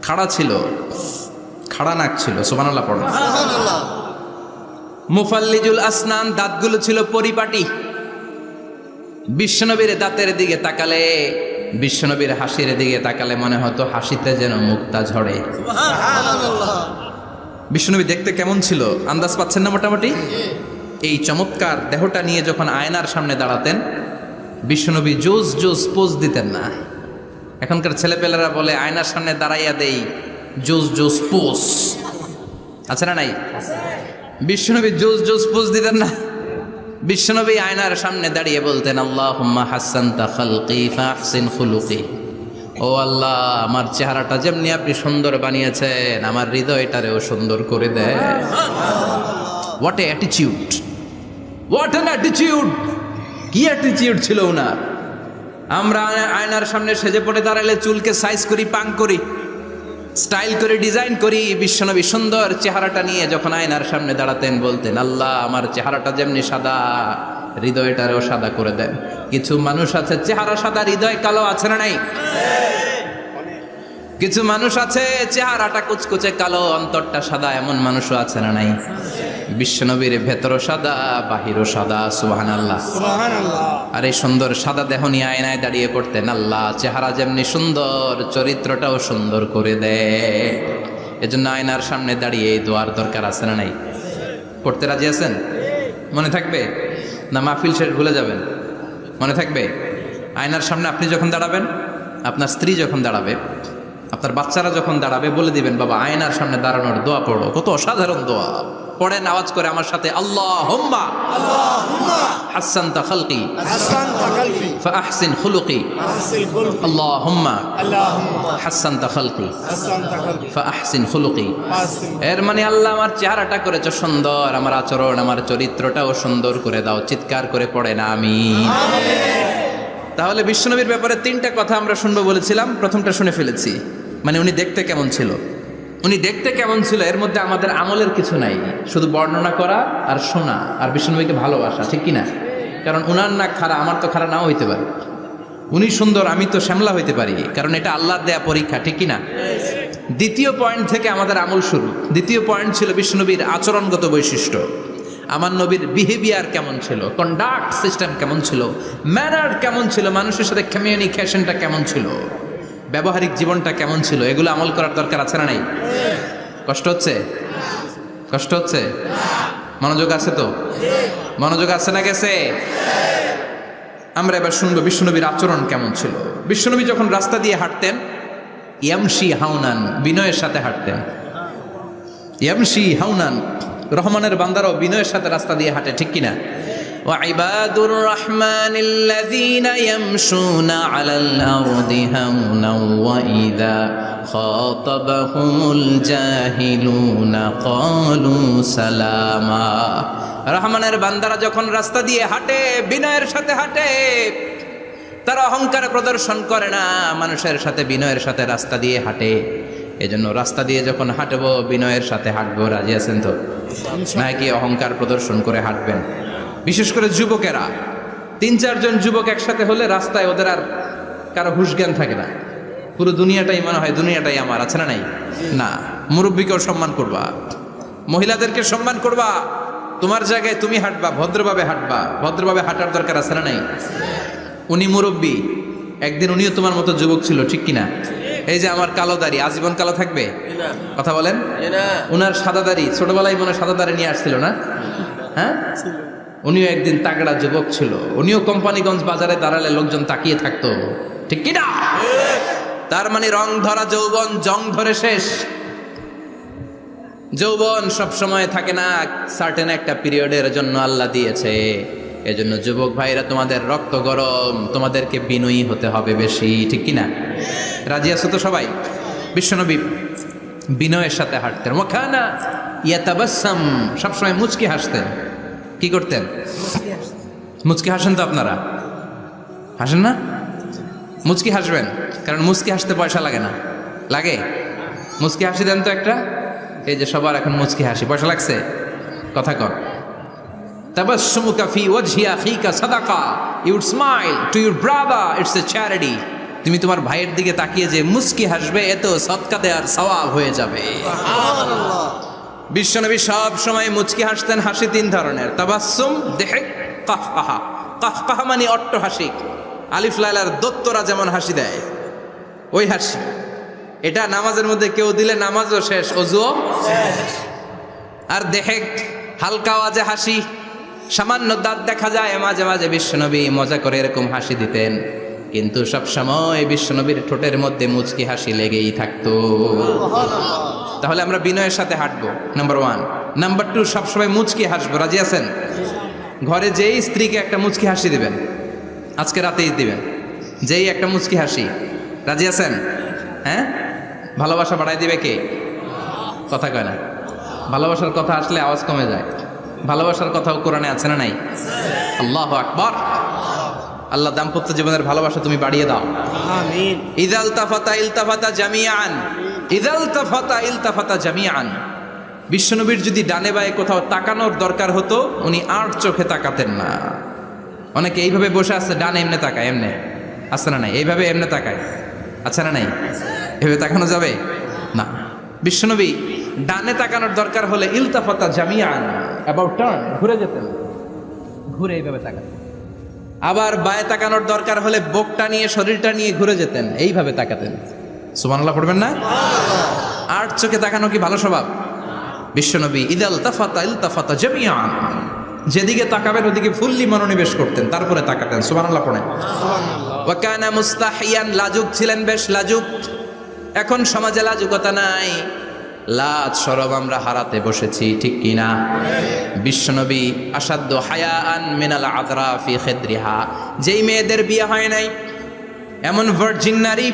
খাড়া ছিল, খাড়া নাক ছিল। সুবহানাল্লাহ পড়ুন। মুফাল্লিজুল আসনান, দাঁতগুলো ছিল পরিপাটি। বিশ্বনবীর দাঁতের দিকে তাকালে, বিশ্বনবীর হাসির দিকে তাকালে মনে হতো হাসিতে যেন মুক্তা ঝরে। বিশ্বনবী দেখতে কেমন ছিল আন্দাজ পাচ্ছেন না মোটামুটি? এই চমৎকার দেহটা নিয়ে যখন আয়নার সামনে দাঁড়াতেন, বিশ্বনবী জোস জোস পোজ দিতেন না। এখনকার ছেলেপেলেরা বলে আয়নার সামনে দাঁড়াইয়া দেই জোস জোস পোজ, আছে না নাই? বিশ্বনবী জোস জোস পোজ দিতেন না। বিশ্বনবী আয়নার সামনে দাঁড়িয়ে বলতেন আল্লাহুম্মা হাসানতা খালকি ফাহসিন খুলুকি। ও আল্লাহ, আমার চেহারাটা যেমনি আপনি সুন্দর বানিয়েছেন, আমার হৃদয়টারেও সুন্দর করে দেন। What a attitude, what an attitude! কি অ্যাটিটিউড ছিল ওনার! আমরা আয়নার সামনে সেজে পড়ে দাঁড়ালে চুলকে সাইজ করি, পাং করি, স্টাইল করে ডিজাইন করি। বিশ্বনবী সুন্দর চেহারাটা নিয়ে যখন আয়নার সামনে দাঁড়াতেন বলতেন আল্লাহ, আমার চেহারাটা যেমনি সাদা, হৃদয়টারেও সাদা করে দেন। কিছু মানুষ আছে চেহারা সাদা, হৃদয় কালো, আছে না নাই? কিছু মানুষ আছে চেহারাটা কুচকুচে কালো, অন্তরটা সাদা, এমন মানুষও আছে না নাই? বিশ্বনবীর ভেতরও সাদা, বাহিরও সাদা। সুবহানাল্লাহ। আর এই সুন্দর সাদা দেহ নিয়ে আয়নায় দাঁড়িয়ে পড়তেন আল্লাহ, চেহারা যেমনি সুন্দর, চরিত্রটাও সুন্দর করে দেয়। এজন্য আয়নার সামনে দাঁড়িয়ে এই দোয়ার দরকার আছে না নাই? পড়তে রাজি আছেন? মনে থাকবে না মাহফিল শেষ ভুলে যাবেন? মনে থাকবে? আয়নার সামনে আপনি যখন দাঁড়াবেন, আপনার স্ত্রী যখন দাঁড়াবে, আপনার বাচ্চারা যখন দাঁড়াবে, বলে দিবেন বাবা আয়নার সামনে দাঁড়ানোর দোয়া পড়ো। কত অসাধারণ দোয়া! পড়েন আওয়াজ করে আমার সাথে, আল্লাহুম্মা হাসানতা খালকি ফাহসিন খুলুকি। আল্লাহুম্মা হাসানতা খালকি ফাহসিন খুলুকি। এর মানে আল্লাহ, আমার চেহারাটা করেছো সুন্দর, আমার আচরণ, আমার চরিত্রটাও সুন্দর করে দাও। চিৎকার করে পড়েন আমিন। তাহলে বিশ্বনবীর ব্যাপারে তিনটা কথা আমরা শুনবো বলেছিলাম, প্রথমটা শুনে ফেলেছি। মানে উনি দেখতে কেমন ছিল, উনি দেখতে কেমন ছিল, এর মধ্যে আমাদের আমলের কিছু নাই, শুধু বর্ণনা করা আর শোনা আর বিশ্বনবীকে ভালোবাসা, ঠিক কিনা? কারণ উনার না খাড়া, আমার তো খাড়া নাও হইতে পারে। উনি সুন্দর, আমি তো শ্যামলা হইতে পারি, কারণ এটা আল্লাহর দেয়া পরীক্ষা, ঠিক কিনা? দ্বিতীয় পয়েন্ট থেকে আমাদের আমল শুরু। দ্বিতীয় পয়েন্ট ছিল বিশ্বনবীর আচরণগত বৈশিষ্ট্য। আমার নবীর বিহেভিয়ার কেমন ছিল, কন্ডাক্ট সিস্টেম কেমন ছিল, ম্যানার কেমন ছিল, মানুষের সাথে কমিউনিকেশনটা কেমন ছিল, ব্যবহারিক জীবনটা কেমন ছিল, এগুলো আমল করার দরকার আছে না নাই? কষ্ট হচ্ছে? কষ্ট হচ্ছে? মনোযোগ আছে তো? মনোযোগ আছে না গেছে? আমরা এবার শুনবো বিশ্বনবীর আচরণ কেমন ছিল। বিশ্বনবী যখন রাস্তা দিয়ে হাঁটতেন, ইয়ামশি হাউনান, বিনয়ের সাথে হাঁটতেন। ইয়ামশি হাউনান, রহমানের বান্দারাও বিনয়ের সাথে রাস্তা দিয়ে হাঁটে, ঠিক কিনা? وعباد الرحمن الذين يمشون على الأرض هونا وإذا خاطبهم الجاهلون قالوا سلاما। রহমানের বান্দারা যখন রাস্তা দিয়ে হাঁটে, বিনয়ের সাথে হাঁটে, তারা অহংকার প্রদর্শন করে না, মানুষের সাথে বিনয়ের সাথে রাস্তা দিয়ে হাঁটে। এজন্য রাস্তা দিয়ে যখন হাঁটবো বিনয়ের সাথে হাঁটবো। রাজি আছেন তো? নাকি অহংকার প্রদর্শন করে হাঁটবেন? বিশেষ করে যুবকেরা, 3-4 জন যুবক একসাথে হলে রাস্তায় ওদের আর কারো হুঁশ জ্ঞান থাকে না, পুরো দুনিয়াটাই মনে হয় দুনিয়াটাই আমার, আছে না নাই? না, মুরব্বীকেও সম্মান করবা, মহিলাদেরকে সম্মান করবা, তোমার জায়গায় তুমি হাঁটবা, ভদ্রভাবে হাঁটবা, ভদ্রভাবে হাঁটার দরকার আছে না নাই? উনি মুরব্বী, একদিন উনিও তোমার মতো যুবক ছিল, ঠিক কিনা? এই যে আমার কালো দাড়ি আজীবন কালো থাকবে? কথা বলেন। উনার সাদা দাড়ি ছোটবেলায় মনে সাদা দাড়ি নিয়ে আসছিল না? হ্যাঁ, উনিও একদিন তাগড়া যুবক ছিল, উনিও কোম্পানিগঞ্জ বাজারে দাঁড়ালে লোকজন তাকিয়ে থাকতো, ঠিক কিনা? তার মানে রং ধরা যৌবন জং ধরে শেষ। যৌবন সব সময় থাকে না, সার্টেন একটা পিরিয়ডের জন্য আল্লাহ দিয়েছে। এজন্য যুবক ভাইরা, তোমাদের রক্ত গরম, তোমাদেরকে বিনয়ী হতে হবে বেশি, ঠিক কিনা? রাজি আছো তো সবাই? বিশ্বনবী বিনয়ের সাথে হাঁটতেন। ওয়াকানা ইয়াতাবাসসাম, সবসময় মুচকি হাসতেন। কি করতেন? মুচকি হাসেন তো আপনারা? হাসেন না? মুচকি হাসবেন, কারণ মুচকি হাসতে পয়সা লাগে না। লাগে? মুচকি হাসি দেন তো একটা। এই যে সবার এখন মুচকি হাসি, পয়সা লাগছে? কথা কর। তাবাসসুমুকা ফি ওয়াজহি আখিকা সাদাকা, you would smile to your brother, it's a charity. তুমি তোমার ভাইয়ের দিকে তাকিয়ে যে মুচকি হাসবে, এত সদকা দেওয়ার সওয়াব হয়ে যাবে। সুবহানাল্লাহ। বিশ্বনবী সব সময় মুচকি হাসতেন। হাসি 3 ধরনের, তাবাসসুম, দিহক, কাহকাহা। কাহকাহা মানে অট্টহাসি, আলিফ লাইলার দত্তরা যেমন হাসি দেয় ওই হাসি। এটা নামাজের মধ্যে কেউ দিলে নামাজও শেষ, ওযুও শেষ। আর দিহক, হালকা আওয়াজে হাসি, সামান্য দাঁত দেখা যায় মাঝে মাঝে। বিশ্বনবী মজা করে এরকম হাসি দিতেন, কিন্তু সব সময় বিশ্বনবীর ঠোঁটের মধ্যে মুচকি হাসি লেগেই থাকতো। তাহলে আমরা বিনয়ের সাথে হাঁটবো, নাম্বার 1। নাম্বার 2, সবসময় মুচকি হাসবো। রাজি আছেন? ঘরে যেই স্ত্রীকে একটা মুচকি হাসি দিবেন, আজকে রাতেই দিবেন, যেই একটা মুচকি হাসি। রাজি আছেন? হ্যাঁ, ভালোবাসা বাড়াই দিবে কে? কথা কয় না। ভালোবাসার কথা আসলে আওয়াজ কমে যায়। ভালোবাসার কথাও কোরআনে আছে না নাই? আল্লাহু আকবার। আল্লাহ দাম্পত্য জীবনের ভালোবাসা তুমি বাড়িয়ে দাও, আমিন। ইযাল তাফাতা ইলতাফাতা জামিআন, ইযাল তাফাতা ইলতাফাতা জামিআন। বিশ্বনবীর যদি ডানে বায়ে কোথাও তাকানোর দরকার হতো, উনি আর চোখে তাকাতেন না। অনেকে এইভাবে বসে আছে, ডানে এমনে তাকায়, এমনে আছে না নাই? এইভাবে এমনে তাকায়, আছে না নাই? এভাবে তাকানো যাবে না। বিশ্বনবী ডানে তাকানোর দরকার হলে ইলতাফাতা জামিআন, অ্যাবাউট টার্ন, ঘুরে যেতেন, ঘুরে এইভাবে তাকাতেন। আবার বায়ে তাকানোর দরকার হলে বুকটা নিয়ে, শরীরটা নিয়ে ঘুরে যেতেন, এইভাবে তাকাতেন। সুবহানাল্লাহ পড়বেন না? আর চোখে তাকানো কি ভালো স্বভাব? বিশ্বনবী ইদাল তাফাতা ইলতাফাতা জামিআন, যেদিকে তাকাবেন ওদিকে ফুললি মনোনিবেশ করতেন, তারপরে তাকাতেন। সুবহানাল্লাহ পড়েন। ওয়া কানা মুস্তাহিয়ান, লাজুক ছিলেন, বেশ লাজুক। এখন সমাজে লাজুকতা নাই, লাজ শরম আমরা হারাতে বসেছি, ঠিক কিনা? বিশ্বনবী আসাদ্দু হায়াআন মিনাল আযরা ফি খিদ্রিহা, যেই মেয়েদের বিয়ে হয় নাই, এমন ভার্জিন নারী,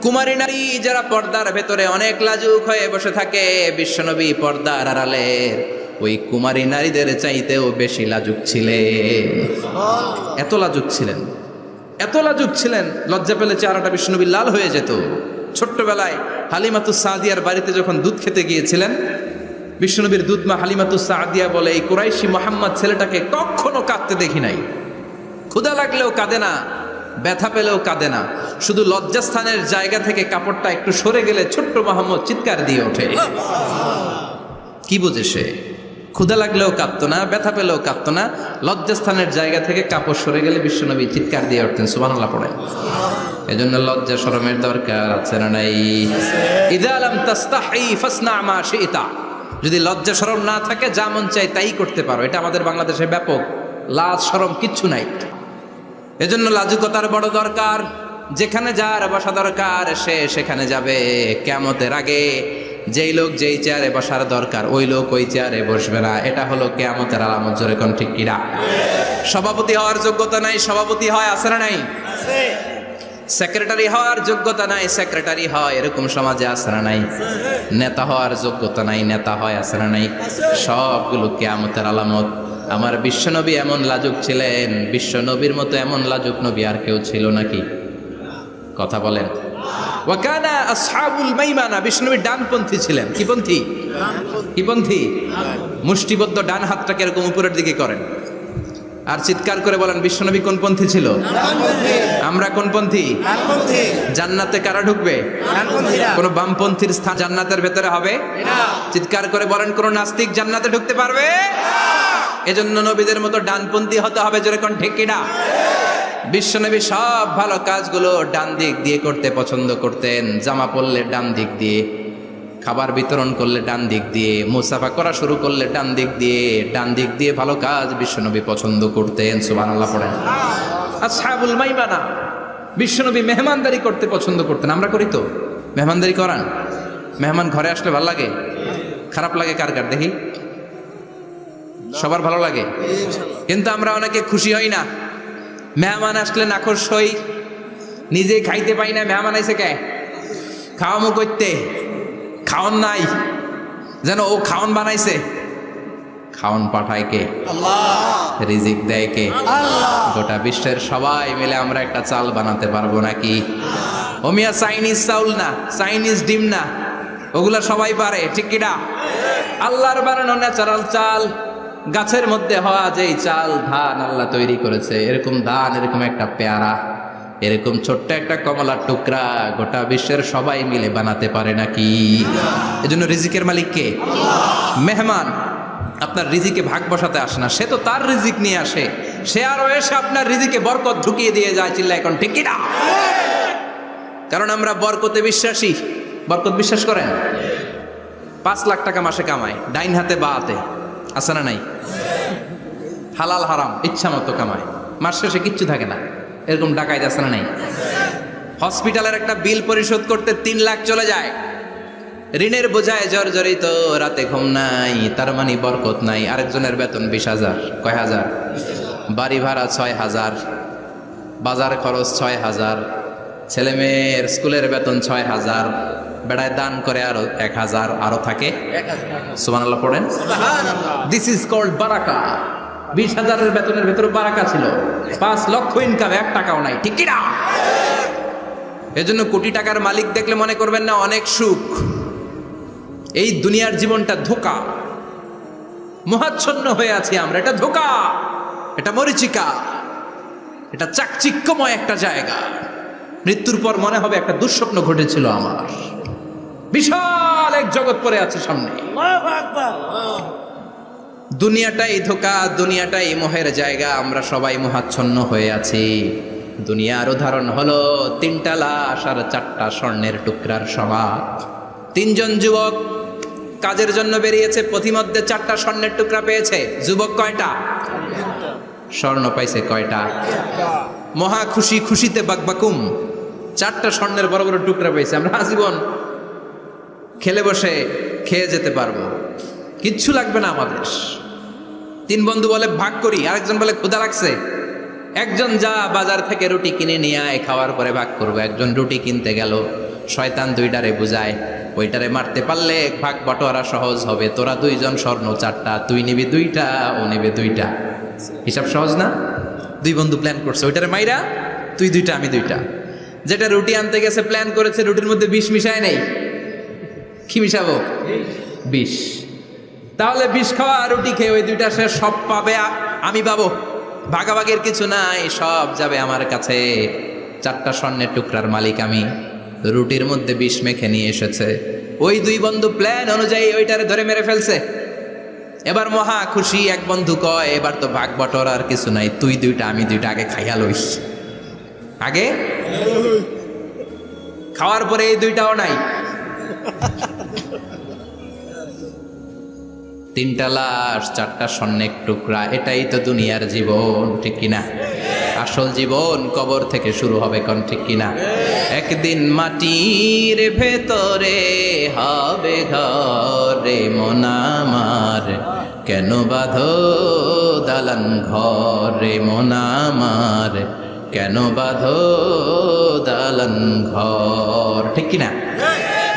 কুমারী নারী যারা পর্দার ভেতরে অনেক লাজুক হয়ে বসে থাকে, বিশ্বনবী পর্দার আড়ালে ওই কুমারী নারীদের চাইতেও বেশি লাজুক ছিলেন। এত লাজুক ছিলেন, এত লাজুক ছিলেন, লজ্জা পেলে চেহারাটা বিশ্বনবী লাল হয়ে যেত। ছোট্টবেলায় হালিমাতুস সাদিয়ার বাড়িতে যখন দুধ খেতে গিয়েছিলেন, বিশ্বনবীর দুধমা হালিমাতুস সাদিয়া বলে, এই কুরাইশি মোহাম্মদ ছেলেটাকে কখনো কাঁদতে দেখি নাই। ক্ষুধা লাগলেও কাঁদে না, ব্যথা পেলেও কাঁদে না, শুধু লজ্জাস্থানের জায়গা থেকে কাপড়টা একটু সরে গেলে ছোট্ট মোহাম্মদ চিৎকার দিয়ে ওঠে। কি বুঝে সে? ক্ষুধা লাগলেও কাঁদতো না, ব্যথা পেলেও কাঁদতো না, লজ্জাস্থানের জায়গা থেকে কাপড় সরে গেলে বিশ্বনবী চিৎকার দিয়ে উঠতেন। সুবহানাল্লাহ পড়ে। এজন্য লজ্জা শরমের দরকার আছে না নাই? ইযা লাম তাস্তাহি ফাসনা মা শিতা, যদি লজ্জা শরম না থাকে যা মন চাই তাই করতে পারো। এটা আমাদের বাংলাদেশে ব্যাপক, লাজ শরম কিচ্ছু নাই। এজন্য লাজুকতার বড় দরকার। যেখানে যার বসা দরকার সে সেখানে যাবে। কিয়ামতের আগে যেই লোক যেই চেয়ারে বসার দরকার ওই লোক ওই চেয়ারে বসবে না। এটা হলো কিয়ামতের আলামত। জোরে কোন ঠিক কিনা? সভাপতি হওয়ার যোগ্যতা নাই, সভাপতি হয়, আছে না নাই? আছে। সেক্রেটারি হওয়ার যোগ্যতা নাই, সেক্রেটারি হয়, এরকম সমাজে আছে না নাই? নেতা হওয়ার যোগ্যতা নাই, নেতা হয়, আছে না নাই? সবগুলো কিয়ামতের আলামত। আমার বিশ্বনবী এমন লাজুক ছিলেন, বিশ্বনবীর মতো এমন লাজুক নবী আর কেউ ছিল নাকি? কথা বলেন। ওয়া কানা আসহাবুল মাইমানা, বিষ্ণুনবী ডানপন্থী ছিলেন। কি পন্থী? কি পন্থী? মুষ্টিবদ্ধ ডান হাতটাকে এরকম উপরের দিকে করেন আর চিৎকার করে বলেন বিশ্বনবী কোন পন্থী ছিল? আমরা কোন পন্থী? জান্নাতে কারা ঢুকবে? কোন বামপন্থীর স্থান জান্নাতের ভেতরে হবে? চিৎকার করে বলেন কোন নাস্তিক জান্নাতে ঢুকতে পারবে? এজন্য নবীদের মতো ডানপন্থী হতে হবে, যেরকম ঠিক কিনা? বিশ্বনবী সব ভালো কাজগুলো ডান দিক দিয়ে করতে পছন্দ করতেন। জামা পরলে ডান দিক দিয়ে, খাবার বিতরণ করলে ডান দিক দিয়ে, মুসাফা করা শুরু করলে ডান দিক দিয়ে, ডান দিক দিয়ে ভালো কাজ বিশ্বনবী পছন্দ করতেন। সুবহানাল্লাহ পড়েন। আসহাবুল মাইমানা, বিশ্বনবী মেহমানদারি করতে পছন্দ করতেন। আমরা করি তো? মেহমানদারি করান? মেহমান ঘরে আসলে ভালো লাগে? খারাপ লাগে কার কার দেখি? সবার ভালো লাগে, কিন্তু আমরা অনেকে খুশি হই না। মেহমান আসলে নাখোশ হই, নিজে খাইতে পাই না। মেহমান আইসে কে? খাওয়ামো করতে, খাওয়ান নাই, যেন ও খাওয়ান বানাইছে। খাওয়ান পাঠায় কে? আল্লাহ। রিজিক দেয় কে? আল্লাহ। গোটা বিশ্বের সবাই মিলে আমরা একটা চাল বানাতে পারবো নাকি? ওমিয়া চাইনিজ চাউল না, চাইনিজ ডিম না, ওগুলা সবাই পারে, ঠিক কিনা? আল্লাহর বানানো ন্যাচারাল চাল, গাছের মধ্যে হওয়া যেই চাল, ধান আল্লাহ তৈরি করেছে, এরকম ধান, এরকম একটা পেয়ারা, এরকম ছোট্ট একটা কমলার টুকরা গোটা বিশ্বের সবাই মিলে বানাতে পারে নাকি? এজন্য রিজিকের মালিক কে? মেহমান আপনার রিজিকে ভাগ বসাতে আসে না, সে তো তার রিজিক নিয়ে আসে, সে আরো এসে আপনার রিজিকে বরকত ঢুকিয়ে দিয়ে যায়। চিল্লা এখন ঠিক কিনা? কারণ আমরা বরকতে বিশ্বাসী। বরকত বিশ্বাস করেন? 5 লাখ টাকা মাসে কামায়, ডাইন হাতে বা হাতে, আছে না নাই? হালাল হারাম ইচ্ছা মতো কামায়, মাস শেষে কিচ্ছু থাকে না, এরকম ডাকাইত আছে না নাই? হসপিটালের একটা বিল পরিশোধ করতে 3 লাখ চলে যায়, ঋণের বোঝায় জর্জরিত, রাতে ঘুম নাই, তার মানে বরকত নাই। আরেকজনের বেতন 20,000, কয় হাজার? বাড়ি ভাড়া 6,000, বাজার খরচ 6,000, ছেলে মেয়ের স্কুলের বেতন 6,000, বেড়ায় দান করে আরো 1,000, আরো থাকে। সুবহানাল্লাহ পড়েন। দিস ইজ কল্ড বারাকা। 20,000-এর বেতনের ভেতরে বারাকা ছিল। 5 লক্ষ ইনকাম, 1 টাকাও নাই, ঠিক কিনা? এজন্য কোটি টাকার মালিক দেখলে মনে করবেন না অনেক সুখ। এই দুনিয়ার জীবনটা ধোঁকা, মোহাচ্ছন্ন হয়ে আছি আমরা। এটা ধোঁকা, এটা মরিচিকা, এটা চাকচিক্যময় একটা জায়গা। মৃত্যুর পর মনে হবে একটা দুঃস্বপ্ন ঘটেছিল আমার, বিশাল এক জগৎ পড়ে আছে সামনে। দুনিয়াটাই ধোঁকা, দুনিয়াটাই মোহের জায়গা। আমরা সবাই মোহাচ্ছন্ন হয়ে আছি। দুনিয়ার উদাহরণ হলো 3টা লাশ আর 4টা স্বর্ণের টুকরার সমাজ। 3 জন যুবক কাজের জন্য বেরিয়েছে, পথিমধ্যে 4টা স্বর্ণের টুকরা পেয়েছে। যুবক কয়টা? স্বর্ণ পাইছে কয়টা? মহা খুশি, খুশিতে বাকবাকুম। 4টা স্বর্ণের বড় বড় টুকরা পেয়েছে। আমরা আজীবন খেলে বসে খেয়ে যেতে পারবো, কিচ্ছু লাগবে না আমাদের। 3 বন্ধু বলে ভাগ করি, আরেকজন বলে ক্ষুধা লাগছে। একজন যা বাজার থেকে রুটি কিনে নিয়ে আয়, খাওয়ার পরে ভাগ করবো। একজন রুটি কিনতে গেল, শয়তান 2টারে বুঝায়, ওইটারে মারতে পারলে ভাগ বটোয়ারা সহজ হবে। তোরা 2 জন স্বর্ণ 4টা, তুই নিবি 2টা, ও নেবে 2টা। হিসাব সহজ না? 2 বন্ধু প্ল্যান করছে, ওইটারে মাইরা তুই 2টা, আমি 2টা। যেটা রুটি আনতে গেছে প্ল্যান করেছে, রুটির মধ্যে বিষ মিশায় নেই। কি মিশাবো? বিষ। তাহলে বিষ খাওয়া রুটি খেয়ে ওই 2টা সে সব পাবে, আমি পাবো। ভাগাভাগির কিছু নাই, সব যাবে আমার কাছে। 4টা স্বর্ণের টুকরার মালিক আমি। রুটির মধ্যে বিষ মেখে নিয়ে এসেছে। ওই 2 বন্ধু প্ল্যান অনুযায়ী ওইটারে ধরে মেরে ফেলছে। এবার মহা খুশি। এক বন্ধু কয়, এবার তো ভাগ বটর আর কিছু নাই, তুই 2টা, আমি 2টা, আগে খাইয়া লইস। আগে খাওয়ার পরে এই 2টাও নাই। 3টা লাশ, 4টা স্বর্ণের টুকরা। এটাই তো দুনিয়ার জীবন, ঠিক কিনা? আসল জীবন কবর থেকে শুরু হবে, কোন ঠিক কিনা? একদিন মাটির ভেতরে হবে ঘরে মন আমার, কেন বাঁধো দালান ঘরে মন আমার, কেন বাঁধো দালান ঘর, ঠিক কিনা?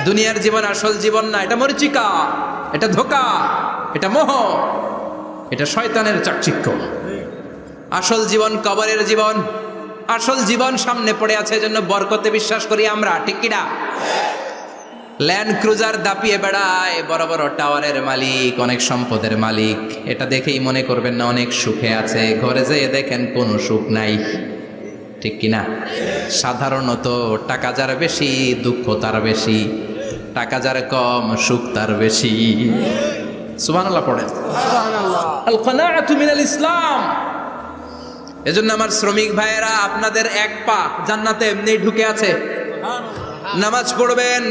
দুনিয়ার জীবন আসল জীবন না, এটা মরিচিকা, এটা ধোঁকা, এটা মোহ, এটা শয়তানের চাকচিক্য। আসল জীবন কবরের জীবন। আসল জীবন সামনে পড়ে আছে, এজন্য বরকতে বিশ্বাস করি আমরা, ঠিক কিনা? ল্যান্ড ক্রুজার দাপিয়ে বেড়ায়, বড় বড় টাওয়ারের মালিক, অনেক সম্পদের মালিক। এটা দেখেই মনে করবেন না অনেক সুখে আছে, ঘরে যেয়ে দেখেন কোনো সুখ নাই, ঠিক কিনা? সাধারণত টাকা যার বেশি দুঃখ তার বেশি, টাকা যার কম সুখ তার বেশি। সুবহানাল্লাহ পড়েন। আল কানাআতু মিনাল ইসলাম। এজন্য আমার শ্রমিক ভাইয়েরা, আপনাদের এক পা জান্নাতে এমনি ঢুকে আছে। নামাজ পড়বেন,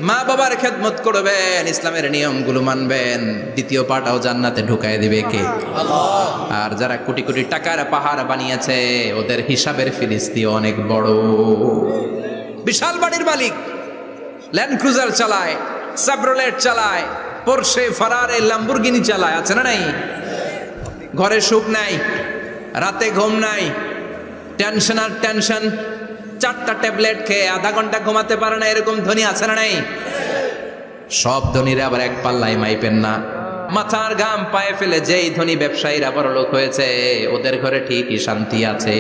মা বাবার খেদমত করবেন, ইসলামের নিয়মগুলো মানবেন, দ্বিতীয় পাটাও জান্নাতে ঢুকায় দিবে কে? আল্লাহ। আর যারা কোটি কোটি টাকার পাহাড় বানিয়েছে, ওদের হিসাবের ফিরিস্তি অনেক বড়। বিশাল বাড়ির মালিক, ল্যান্ড ক্রুজার চালায়, সাবরোলেট চালায়, পোরশে, ফারারে, ল্যাম্বরগিনি চালায়, আছে না নাই? ঘরে সুখ নাই, রাতে ঘুম নাই, টেনশন আর টেনশন, 4টা ট্যাবলেট খেয়ে আধা ঘন্টা ঘুমাতে পারে না, এরকম ধনী আছে না নাই? সব ধনীরা আবার এক পাল্লায় মাইপেন না। মাথার ঘাম পায়ে ফেলে যেই ধনী ব্যবসায়ীরা বড়লোক হয়েছে, ওদের ঘরে ঠিকই শান্তি আছে।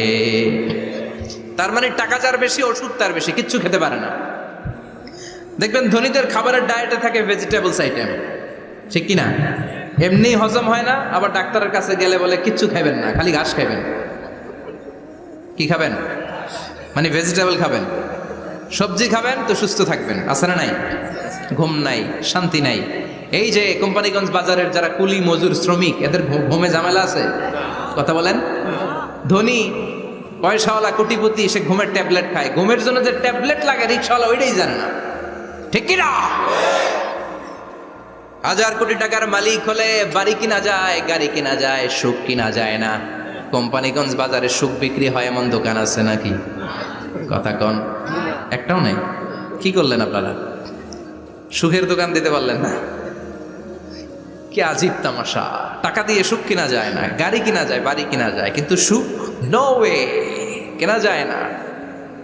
তার মানে টাকা যার বেশি, ওষুধ তার বেশি, কিচ্ছু খেতে পারে না। দেখবেন ধনীদের খাবারের ডায়েটে থাকে ভেজিটেবলস আইটেম, ঠিক কিনা? এমনি হজম হয় না, আবার ডাক্তারের কাছে গেলে বলে কিচ্ছু খাবেন না, খালি ঘাস খাবেন। কি খাবেন? মানে ভেজিটেবল খাবেন, সবজি খাবেন তো সুস্থ থাকবেন, আছে না নাই? ঘুম নাই, শান্তি নাই। এই যে কোম্পানিগঞ্জ বাজারের যারা কুলি মজুর শ্রমিক, এদের ঘুমে ঝামেলা আছে? কথা বলেন। ধনী পয়সাওয়ালা কোটিপতি, সে ঘুমের ট্যাবলেট খায়। ঘুমের জন্য যে ট্যাবলেট লাগে রিক্সাওয়ালা ওইটাই জানে না, ঠিক কিনা? 1000 কোটি টাকার মালিক হলে বাড়ি কিনা যায়, গাড়ি কিনা যায়, সুখ কিনা যায় না। কোম্পানিগঞ্জ বাজারে সুখ বিক্রি হয় এমন দোকান আছে নাকি? কথা কন, একটাও নাই। কি করলেন আপনারা? সুখের দোকান দিতে পারলেন না? কি আজীব তামাশা! টাকা দিয়ে সুখ কিনা যায় না, গাড়ি কিনা যায়, বাড়ি কিনা যায়, কিন্তু সুখ নো ওয়ে, কেনা যায় না।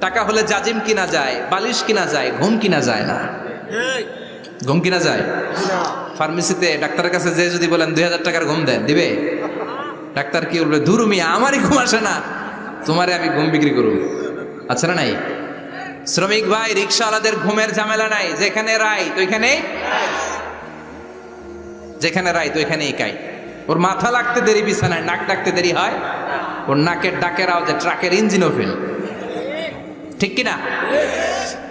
টাকা হলে জাজিম কিনা যায়, বালিশ কিনা যায়, ঘুম কিনা যায় না। ঘুম কিনা যায়? ফার্মেসিতে ডাক্তারের কাছে যে যদি বলেন 2000 টাকার ঘুম দেন, দিবে? ডাক্তার কি বলবে? ধুরু মিয়া, আমারই ঘুম আসে না, তোমারে আমি ঘুম বিক্রি করব। আচ্ছা না নাই? শ্রমিক ভাই, রিক্সাওয়ালাদের ঘুমের ঝামেলা নাই, যেখানে রাইত ওইখানে, যেখানে রাইত ওইখানেই কাই। ওর মাথা লাগতে দেরি বিছানায়, নাক ডাকতে দেরি হয়, ওর নাকের ডাকের আওয়াজে ট্রাকের ইঞ্জিনও ফেল, ঠিক কিনা?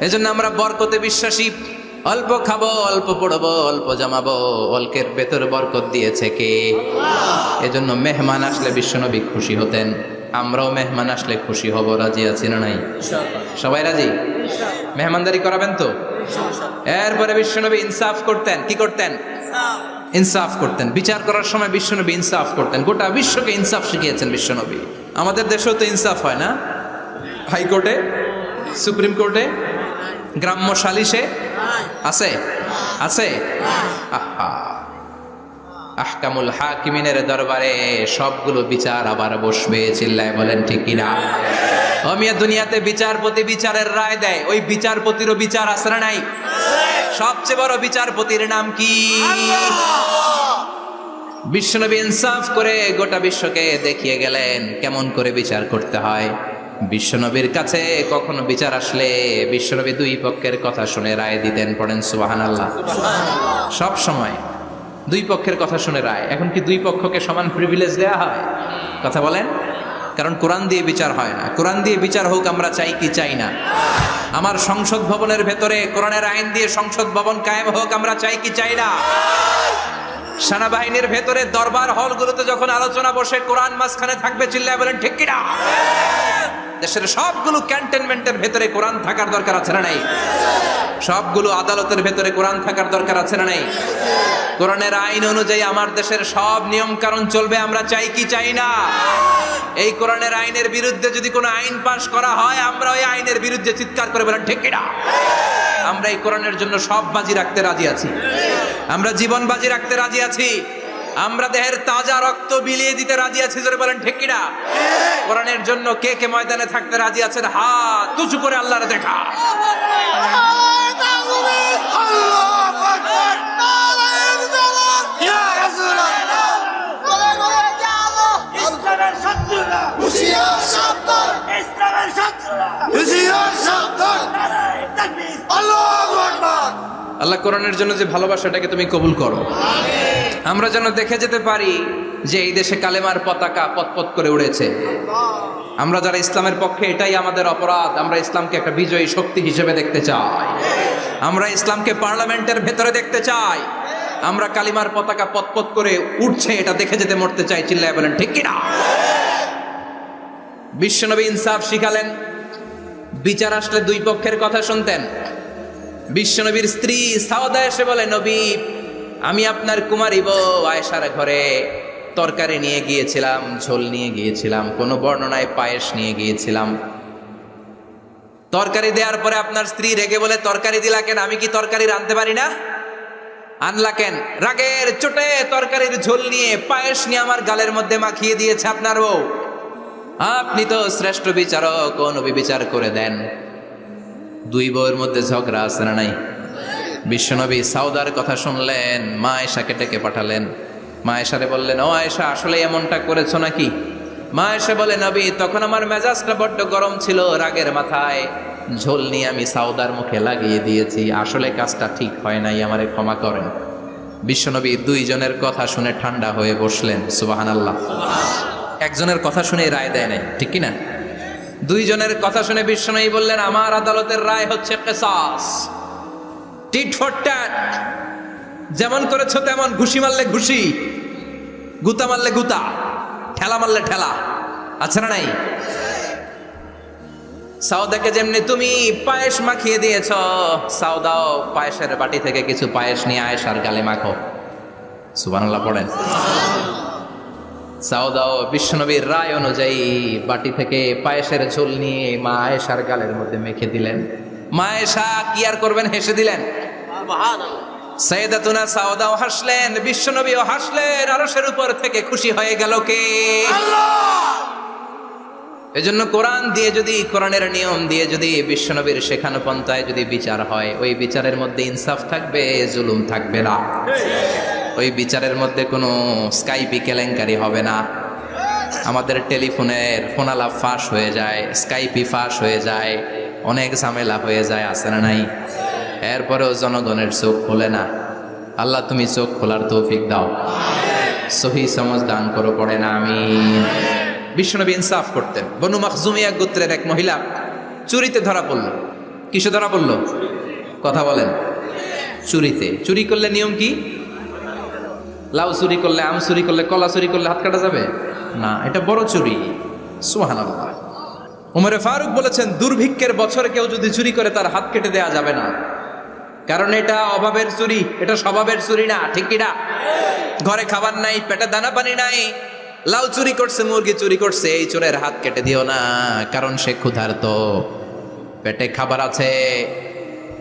এজন্য আমরা বরকতে বিশ্বাসী। অল্প খাবো, অল্প পড়বো, অল্প জমাবো, অল্পের ভেতর বরকত দিয়েছে কে? এজন্য মেহমান আসলে বিশ্বনবী খুশি হতেন, আমরাও মেহমান আসলে খুশি হব। রাজি আছি না নাই? সবাই রাজি? মেহমানদারি করাবেন তো? এরপরে বিশ্বনবী ইনসাফ করতেন। কি করতেন? ইনসাফ করতেন। বিচার করার সময় বিশ্বনবী ইনসাফ করতেন। গোটা বিশ্বকে ইনসাফ শিখিয়েছেন বিশ্বনবী। আমাদের দেশেও তো ইনসাফ হয় না? হাইকোর্টে, সুপ্রিম কোর্টে, গ্রাম্য সালিশে আছে? আছে? আহা, আহকামুল হাকিমিনের দরবারে সবগুলো বিচার আবার বসবে। চিল্লায় বলেন ঠিক কিনা? অমিয়া দুনিয়াতে বিচারপতি বিচারের রায় দেয়, ওই বিচারপতিরও বিচার আছে না নাই? সবচেয়ে বড় বিচারপতির নাম কি? বিশ্বনবী ইনসাফ করে গোটা বিশ্বকে দেখিয়ে গেলেন কেমন করে বিচার করতে হয়। বিশ্বনবীর কাছে কখনো বিচার আসলে বিশ্বনবী দুই পক্ষের কথা শুনে রায় দিতেন। পড়েন সুবহানাল্লাহ। সব সময় দুই পক্ষের কথা শুনে রায়। এখন কি দুই পক্ষকে সমান প্রিভিলেজ দেয়া হয়? কথা বলেন। কারণ কোরআন দিয়ে বিচার হয় না। কোরআন দিয়ে বিচার হোক আমরা চাই কি চাই না? আমার সংসদ ভবনের ভেতরে কোরআনের আইন দিয়ে সংসদ ভবন কায়েম হোক আমরা চাই কি চাই না? সেনাবাহিনীর ভেতরে দরবার হলগুলোতে যখন আলোচনা বসে কোরআন মাঝখানে থাকবে, চিল্লায় বলেন ঠিক কিনা? দেশের সবগুলো ক্যান্টনমেন্টের ভেতরে কোরআন থাকার দরকার আছে না নাই? সবগুলো আদালতের ভেতরে কোরআন থাকার দরকার আছে না নাই? কোরআনের আইন অনুযায়ী আমার দেশের সব নিয়ম কানুন চলবে আমরা চাই কি চাই না? এই কোরআনের আইনের বিরুদ্ধে যদি কোনো আইন পাশ করা হয়, আমরা ওই আইনের বিরুদ্ধে চিৎকার করে বলেন ঠিক কিনা? আমরা এই কোরআনের জন্য সব বাজি রাখতে রাজি আছি। আমরা জীবন বাজি রাখতে রাজি আছি। আমরা দেহের তাজা রক্ত বিলিয়ে দিতে রাজি আছি। জোরে বলেন ঠিক কিনা? কোরআনের জন্য কে কে ময়দানে থাকতে রাজি আছেন? হাত উঁচু করে আল্লাহর দেখা। আল্লাহ কোরআনের জন্য যে ভালোবাসাটাকে তুমি কবুল করো। আমরা যেন দেখে যেতে পারি যে এই দেশে কালেমার পতাকা পতপত করে উড়েছে। আমরা যারা ইসলামের পক্ষে, এটাই আমাদের অপরাধ। আমরা ইসলামকে একটা বিজয়ী শক্তি হিসেবে দেখতে চাই। আমরা ইসলামকে পার্লামেন্টের ভেতরে দেখতে চাই। আমরা কালিমার পতাকা পতপত করে উঠছে এটা দেখে যেতে মরতে চাই। চিল্লায় বলেন ঠিক কিনা? বিশ্বনবী ইনসাফ শিখালেন। বিচার আসলে দুই পক্ষের কথা শুনতেন। বিশ্বনবীর স্ত্রী সাওদা এসে বলে, নবী, আমি আপনার কুমারী বউ আয়েশার ঘরে তরকারি নিয়ে গিয়েছিলাম, ঝোল নিয়ে গিয়েছিলাম, কোন বর্ণনায় পায়েস নিয়ে গিয়েছিলাম। তরকারি দেওয়ার পরে আপনার স্ত্রী রেগে বলে, তরকারি দিলা কেন? আমি কি তরকারি রাঁধতে পারি না? আনলা কেন? রাগের চোটে তরকারির ঝোল নিয়ে পায়েস নিয়ে আমার গালের মধ্যে মাখিয়ে দিয়েছে আপনার বউ। আপনি তো শ্রেষ্ঠ বিচারক, ও নবী বিচার করে দেন। দুই বউয়ের মধ্যে ঝগড়া আছে না নাই? বিশ্বনবী সাউদার কথা শুনলেন, মা আয়েশাকে ডেকে পাঠালেন। মা আয়েশারে বললেন, ও আয়েশা, আসলে এমনটা করেছো নাকি? মা আয়েশা বলে, নবী, তখন আমার মেজাজটা বড্ড গরম ছিল, রাগের মাথায় ঝোল নিয়ে আমি সাউদার মুখে লাগিয়ে দিয়েছি। আসলে কাজটা ঠিক হয় নাই, আমারে ক্ষমা করেন। বিশ্বনবী দুইজনের কথা শুনে ঠান্ডা হয়ে বসলেন। সুবহানাল্লাহ। একজনের কথা শুনে রায় দেয় নাই, ঠিক কিনা? দুইজনের কথা শুনে বিশ্বনবী বললেন, আমার আদালতের রায় হচ্ছে কিসাস, টিট ফর ট্যাট। যেমন করেছো তেমন, ঘুষি মারলে ঘুষি, গুতা মারলে গুতা, ঠেলা মারলে ঠেলা। আচ্ছা না নাই? সাউদাকে যেমনি তুমি পায়েস মাখিয়ে দিয়েছ, সাউদাও পায়েসের বাটি থেকে কিছু পায়েস নিয়ে আয়েশার গালে মাখো। সুবহানাল্লাহ পড়েন। সাউদাও বিশ্বনবীর রায় অনুযায়ী বাটি থেকে পায়েসের ঝোল নিয়ে মা আয়েশার গালের মধ্যে মেখে দিলেন। মা আয়েশা কি আর করবেন, হেসে দিলেন। সাইয়েদাতুনা সাউদাও হাসলেন, বিশ্বনবীও হাসলেন। আরশের উপর থেকে খুশি হয়ে গেল কে? আল্লাহ। এজন্য কোরআন দিয়ে যদি, কোরআনের নিয়ম দিয়ে যদি, বিশ্বনবীর শেখানো পন্থায় যদি বিচার হয়, ওই বিচারের মধ্যে ইনসাফ থাকবে, জুলুম থাকবে না। ওই বিচারের মধ্যে কোনো স্কাইপি কেলেঙ্কারি হবে না। আমাদের টেলিফোনের ফোনালাপ ফাঁস হয়ে যায়, স্কাইপি ফাঁস হয়ে যায়, অনেক ঝামেলা হয়ে যায়, আছে না নাই? এরপরেও জনগণের চোখ খোলে না। আল্লাহ তুমি চোখ খোলার তৌফিক দাও, সহি সমঝ দান করো, পড়ে না আমিন। বিশ্বনবী ইনসাফ করতেন। বনু মাখজুমিয়া গোত্রের এক মহিলা চুরিতে ধরা পড়ল। কিসে ধরা পড়ল? কথা বলেন। চুরিতে। চুরি করলে নিয়ম কি? লাউ চুরি করলে, আম চুরি করলে, কলা চুরি করলে হাত কাটা যাবে না, এটা বড় চুরি। সুবহানাল্লাহ। ওমরে ফারুক বলেছেন, দুর্ভিক্ষের বছরে কেউ যদি চুরি করে তার হাত কেটে দেয়া যাবে না, কারণ এটা অভাবের চুরি, এটা স্বভাবের চুরি না, ঠিক কিনা? ঘরে খাবার নাই, পেটে দানা পানি নাই, লাউ চুরি করছে, মুরগি চুরি করছে, এই চোরের হাত কেটে দিও না, কারণ সে ক্ষুধার্ত। পেটে খাবার আছে,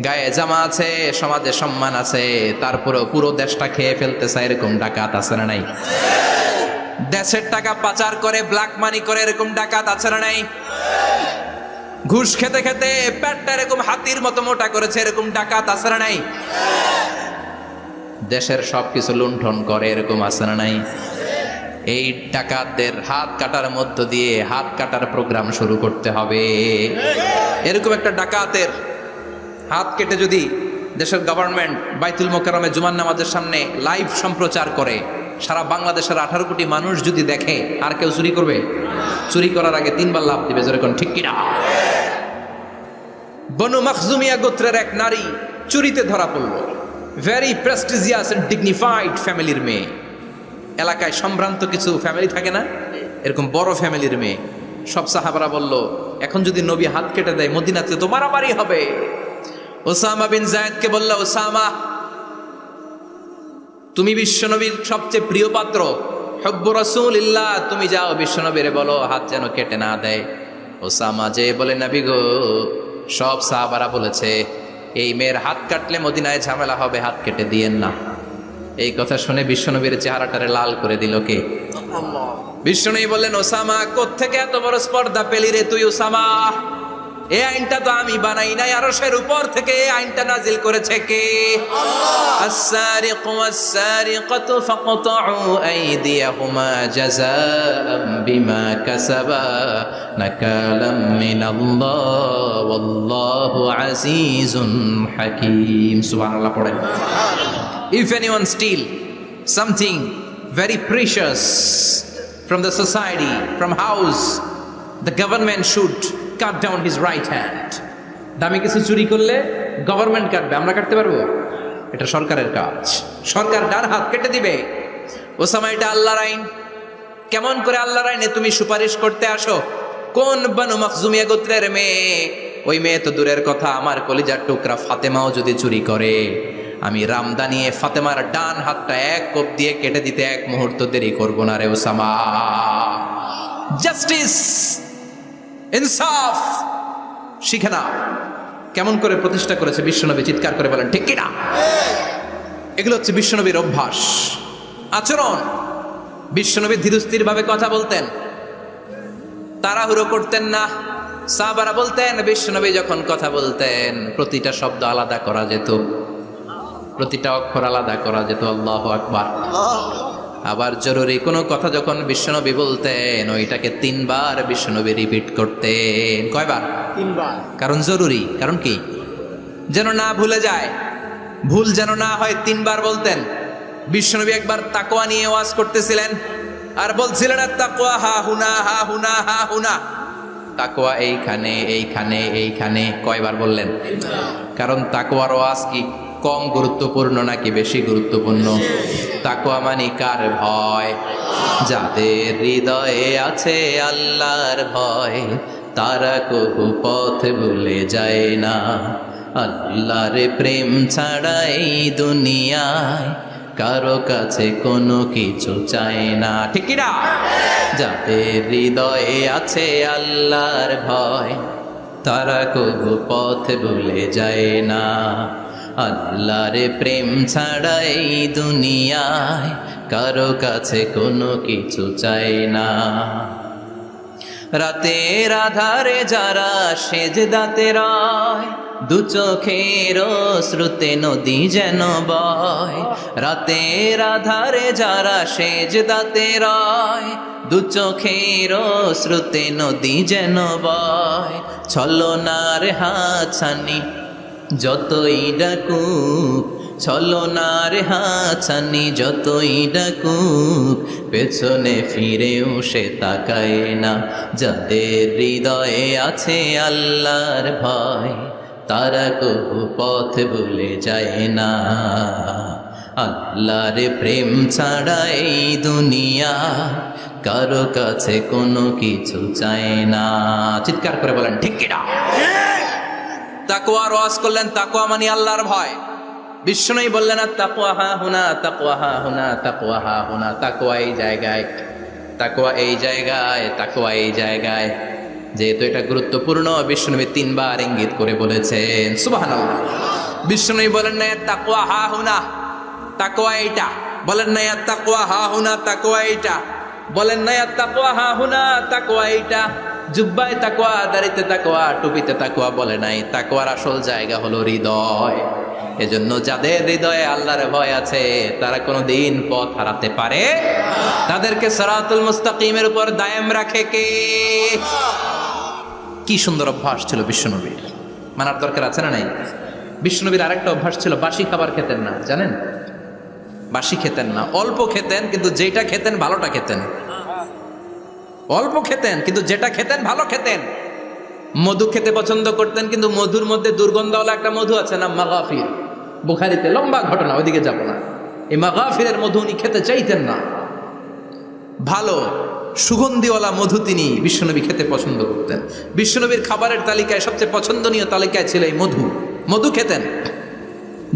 গায়ে জামা আছে, সমাজে সম্মান আছে, তারপরে পুরো দেশটা খেয়ে ফেলতেছে, এরকম ডাকাত আছে না নাই? দেশের টাকা পাচার করে, ব্ল্যাক মানি করে, এরকম ডাকাত আছে না নাই? ঘুষ খেতে খেতে পেটটা এরকম হাতির মতো মোটা করেছে, এরকম ডাকাত আছে না নাই? দেশের সবকিছু লুণ্ঠন করে, এরকম আছে না নাই? এই ডাকাতদের হাত কাটার মধ্য দিয়ে হাত কাটার প্রোগ্রাম শুরু করতে হবে। এরকম একটা ডাকাতের হাত কেটে যদি দেশের গভর্নমেন্ট বাইতুল মোকাররমে জুমার নামাজের সামনে লাইভ সম্প্রচার করে, সারা বাংলাদেশের 18 কোটি মানুষ যদি দেখে, আর কেউ চুরি করবে? চুরি করার আগে 3 বার লাভ দিবে, যেরকম ঠিক কিনা? বনু মাখজুমিয়া গোত্রের এক নারী চুরিতে ধরা পড়ল। ভেরি প্রেস্টিজিয়াস এন্ড ডিগনিফাইড ফ্যামিলির মেয়ে। এলাকায় সম্ভ্রান্ত কিছু ফ্যামিলি থাকে না, এরকম বড় ফ্যামিলির মেয়ে। সব সাহাবারা বলল, এখন যদি নবী হাত কেটে দেয় মদিনাতে তো মারামারি হবে। ওসামা বিন যায়েদকে বলল, ওসামা, তুমি বিশ্বনবীর সবচেয়ে প্রিয় পাত্র, হুব্বু রাসূলিল্লাহ, তুমি যাও বিশ্বনবীরে বলো হাত যেন কেটে না দেয়। ওসামা যে বলে, নবী গো, সব সাহাবারা বলেছে এই মেয়ের হাত কাটলে মদিনায় ঝামেলা হবে, হাত কেটে দিয়েন না। এই কথা শুনে বিশ্বনবীর চেহারাটারে লাল করে দিল কে? বিশ্বনবী বললেন, ওসামা, কোত্থেকে এত বড় স্পর্ধা পেলি রে তুই ওসামা? এই আইনটা তো আমি বানাই নাই, আরশের উপর থেকে এই আইনটা নাজিল করেছে কে? আল্লাহ। আস-সারিকু ওয়াস-সারিকাতু ফাকতাউ আইদিয়াহুমা জাযাআম বিমা কাসাবা নাকালাম মিনাল্লাহ ওয়াল্লাহু আজিজুন হাকীম। সুবহানাল্লাহ পড়েন। If anyone steal something very precious from the society, from house, the government should cut down his right hand. দামি কিছু চুরি করলে গভর্নমেন্ট কাটবে, আমরা কাটতে পারবো? এটা সরকারের কাজ, সরকার ডান হাত কেটে দিবে। ওসামা, এটা আল্লাহর আইন। কেমন করে আল্লাহর আইনে তুমি সুপারিশ করতে আসো? কোন বানু মাখজুমিয়া গোত্রের মেয়ে? ওই মেয়ে তো দূরের কথা, আমার কলিজার টুকরা ফাতেমাও যদি চুরি করে, আমি রামদানিয়ে ফাতেমার ডান হাতটা এক কোপ দিয়ে কেটে দিতে এক মুহূর্ত দেরি করবো না রে ওসামা। জাস্টিস, ইনসাফ শিখে নাও। কেমন করে প্রতিষ্ঠা করেছে বিশ্বনবী, চিৎকার করে বলেন ঠিক কিনা? এগুলো হচ্ছে বিশ্বনবীর অভ্যাস, আচরণ। বিশ্বনবী ধীরস্থির ভাবে কথা বলতেন, তাড়াহুড়ো করতেন না। সাহাবারা বলতেন বিশ্বনবী যখন কথা বলতেন প্রতিটা শব্দ আলাদা করা যেত, প্রতিটা অক্ষর আলাদা করা যেত। আল্লাহু আকবার। আবার জরুরি কোনো কথা যখন বিশ্বনবী বলতেন ওইটাকে 3 বার বিশ্বনবী রিপিট করতেন। কয়বার? 3 বার। কারণ জরুরি। কারণ কি? যেন না ভুলে যায়, ভুল যেন না হয়। 3 বার বলতেন। বিশ্বনবী একবার তাকওয়া নিয়ে ওয়াজ করতেছিলেন আর বলছিলেন তাকওয়া হা হুনা হা হুনা হা হুনা, তাকওয়া এইখানে এইখানে এইখানে। কয়বার বললেন? কারণ তাকওয়ার ওয়াজ কি কম গুরুত্বপূর্ণ নাকি বেশি গুরুত্বপূর্ণ? তাকওয়া মানে কার ভয়? যাদের হৃদয়ে আছে আল্লাহর ভয় তারা কবু পথ ভুলে যায় না। আল্লাহর প্রেম ছাড়া এই দুনিয়ায় কারো কাছে কোনো কিছু চায় না। ঠিক কি না? যাদের হৃদয়ে আছে আল্লাহর ভয় তারা কবু পথ ভুলে যায় না। আল্লাহর প্রেম ছাড়া এই দুনিয়ায় কারো কাছে কোনো কিছু চায় না। রাতের আধারে যারা সেজদাতে রয় দু চোখের শ্রুতে নদী যেন বয়। রাতের আধারে যারা সেজদাতে রয় দু চোখের শ্রুতে নদী যেন বয়। ছলনার হাতছানি যতই ডাকুক, ছলনার হাতছানি যতই ডাকুক, পেছনে ফিরেও সে তাকায় না। যাদের হৃদয়ে আছে আল্লাহর ভয় তারা কবু পথ ভুলে যায় না। আল্লাহর প্রেম ছাড়া এই দুনিয়া কারো কাছে কোনো কিছু চায় না। চিৎকার করে বলেন ঠিক কিনা? তাকওয়ার ওয়াজ করলেন, তাকওয়া মানে আল্লাহর ভয়। বিষ্ণুই বললেন তাকওয়া হা হুনা, তাকওয়া হা হুনা, তাকওয়া হা হুনা। তাকওয়া এই জায়গায়, তাকওয়া এই জায়গায়, তাকওয়া এই জায়গায়। যেহেতু এটা গুরুত্বপূর্ণ বিষ্ণুনবী 3 বার ইঙ্গিত করে বলেছেন। সুবহানাল্লাহ। বিষ্ণুই বলেন না তাকওয়া হা হুনা, তাকওয়া এইটা। বলেন না তাকওয়া হা হুনা, তাকওয়া এইটা। বলেন না তাকওয়া হা হুনা, তাকওয়া এইটা। জুব্বায় তাকওয়া, দাড়িতে তাকওয়া, টুপিতে তাকওয়া বলে নাই। তাকওয়ার আসল জায়গা হলো হৃদয়। এজন্য যাদের হৃদয়ে আল্লাহর ভয় আছে তারা কোনোদিন পথ হারাতে পারে, তাদেরকে সিরাতুল মুস্তাকিমের উপর দায়েম রাখে কে? কি সুন্দর অভ্যাস ছিল বিশ্বনবীর, মানার দরকার আছে না নাই? বিশ্বনবীর আরেকটা অভ্যাস ছিল, বাসি খাবার খেতেন না। জানেন? বাসি খেতেন না, অল্প খেতেন, কিন্তু যেটা খেতেন ভালোটা খেতেন। অল্প খেতেন কিন্তু যেটা খেতেন ভালো খেতেন। মধু খেতে পছন্দ করতেন, কিন্তু মধুর মধ্যে দুর্গন্ধওয়ালা একটা মধু আছে না মাগাফির, বুখারীতে লম্বা ঘটনা, ওইদিকে যাব না। এই মাগাফিরের মধু উনি খেতে চাইতেন না। ভালো সুগন্ধিওয়ালা মধু তিনি বিশ্বনবী খেতে পছন্দ করতেন। বিশ্বনবীর খাবারের তালিকায় সবচেয়ে পছন্দনীয় তালিকায় ছিল এই মধু। মধু খেতেন,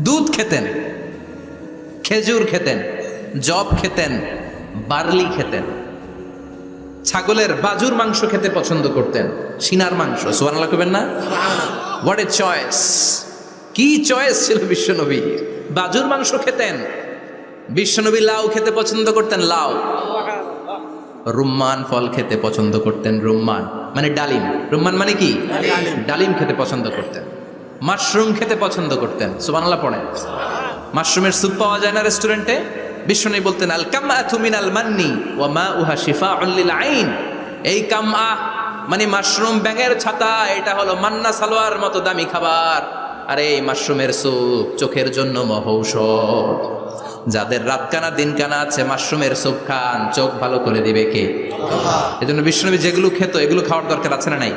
দুধ খেতেন, খেজুর খেতেন, জব খেতেন, বার্লি খেতেন, ছাগলের বাজুর মাংস খেতে পছন্দ করতেন, সিনার মাংস। সুবহানাল্লাহ কইবেন না? What a choice! কি চয়েস ছিল বিশ্বনবী! বাজুর মাংস খেতেন। বিশ্বনবী লাউ খেতে পছন্দ করতেন, লাউ। রুম্মান ফল খেতে পছন্দ করতেন। রুম্মান মানে ডালিম, রুম্মান মানে কি? ডালিম খেতে পছন্দ করতেন। মাশরুম খেতে পছন্দ করতেন। সুবহানাল্লাহ পড়েন। মাশরুমের স্যুপ পাওয়া যায় না রেস্টুরেন্টে? বিশ্বনবী বলতেন আল কামআতু মিনাল মান্নি ওয়া মাউহা শিফাউন লিল আইন। এই কামআ মানে মাশরুম, ব্যাঙের ছাতা, এটা হলো মান্না সালোয়ার মতো দামি খাবার। আর এই মাশরুমের স্যুপ চোখের জন্য মহৌষধ। যাদের রাতকানা দিনকানা আছে মাশরুমের স্যুপ খান, চোখ ভালো করে দিবে কে? এজন্য বিশ্বনবী যেগুলো খেত এগুলো খাওয়ার দরকার আছে না নাই?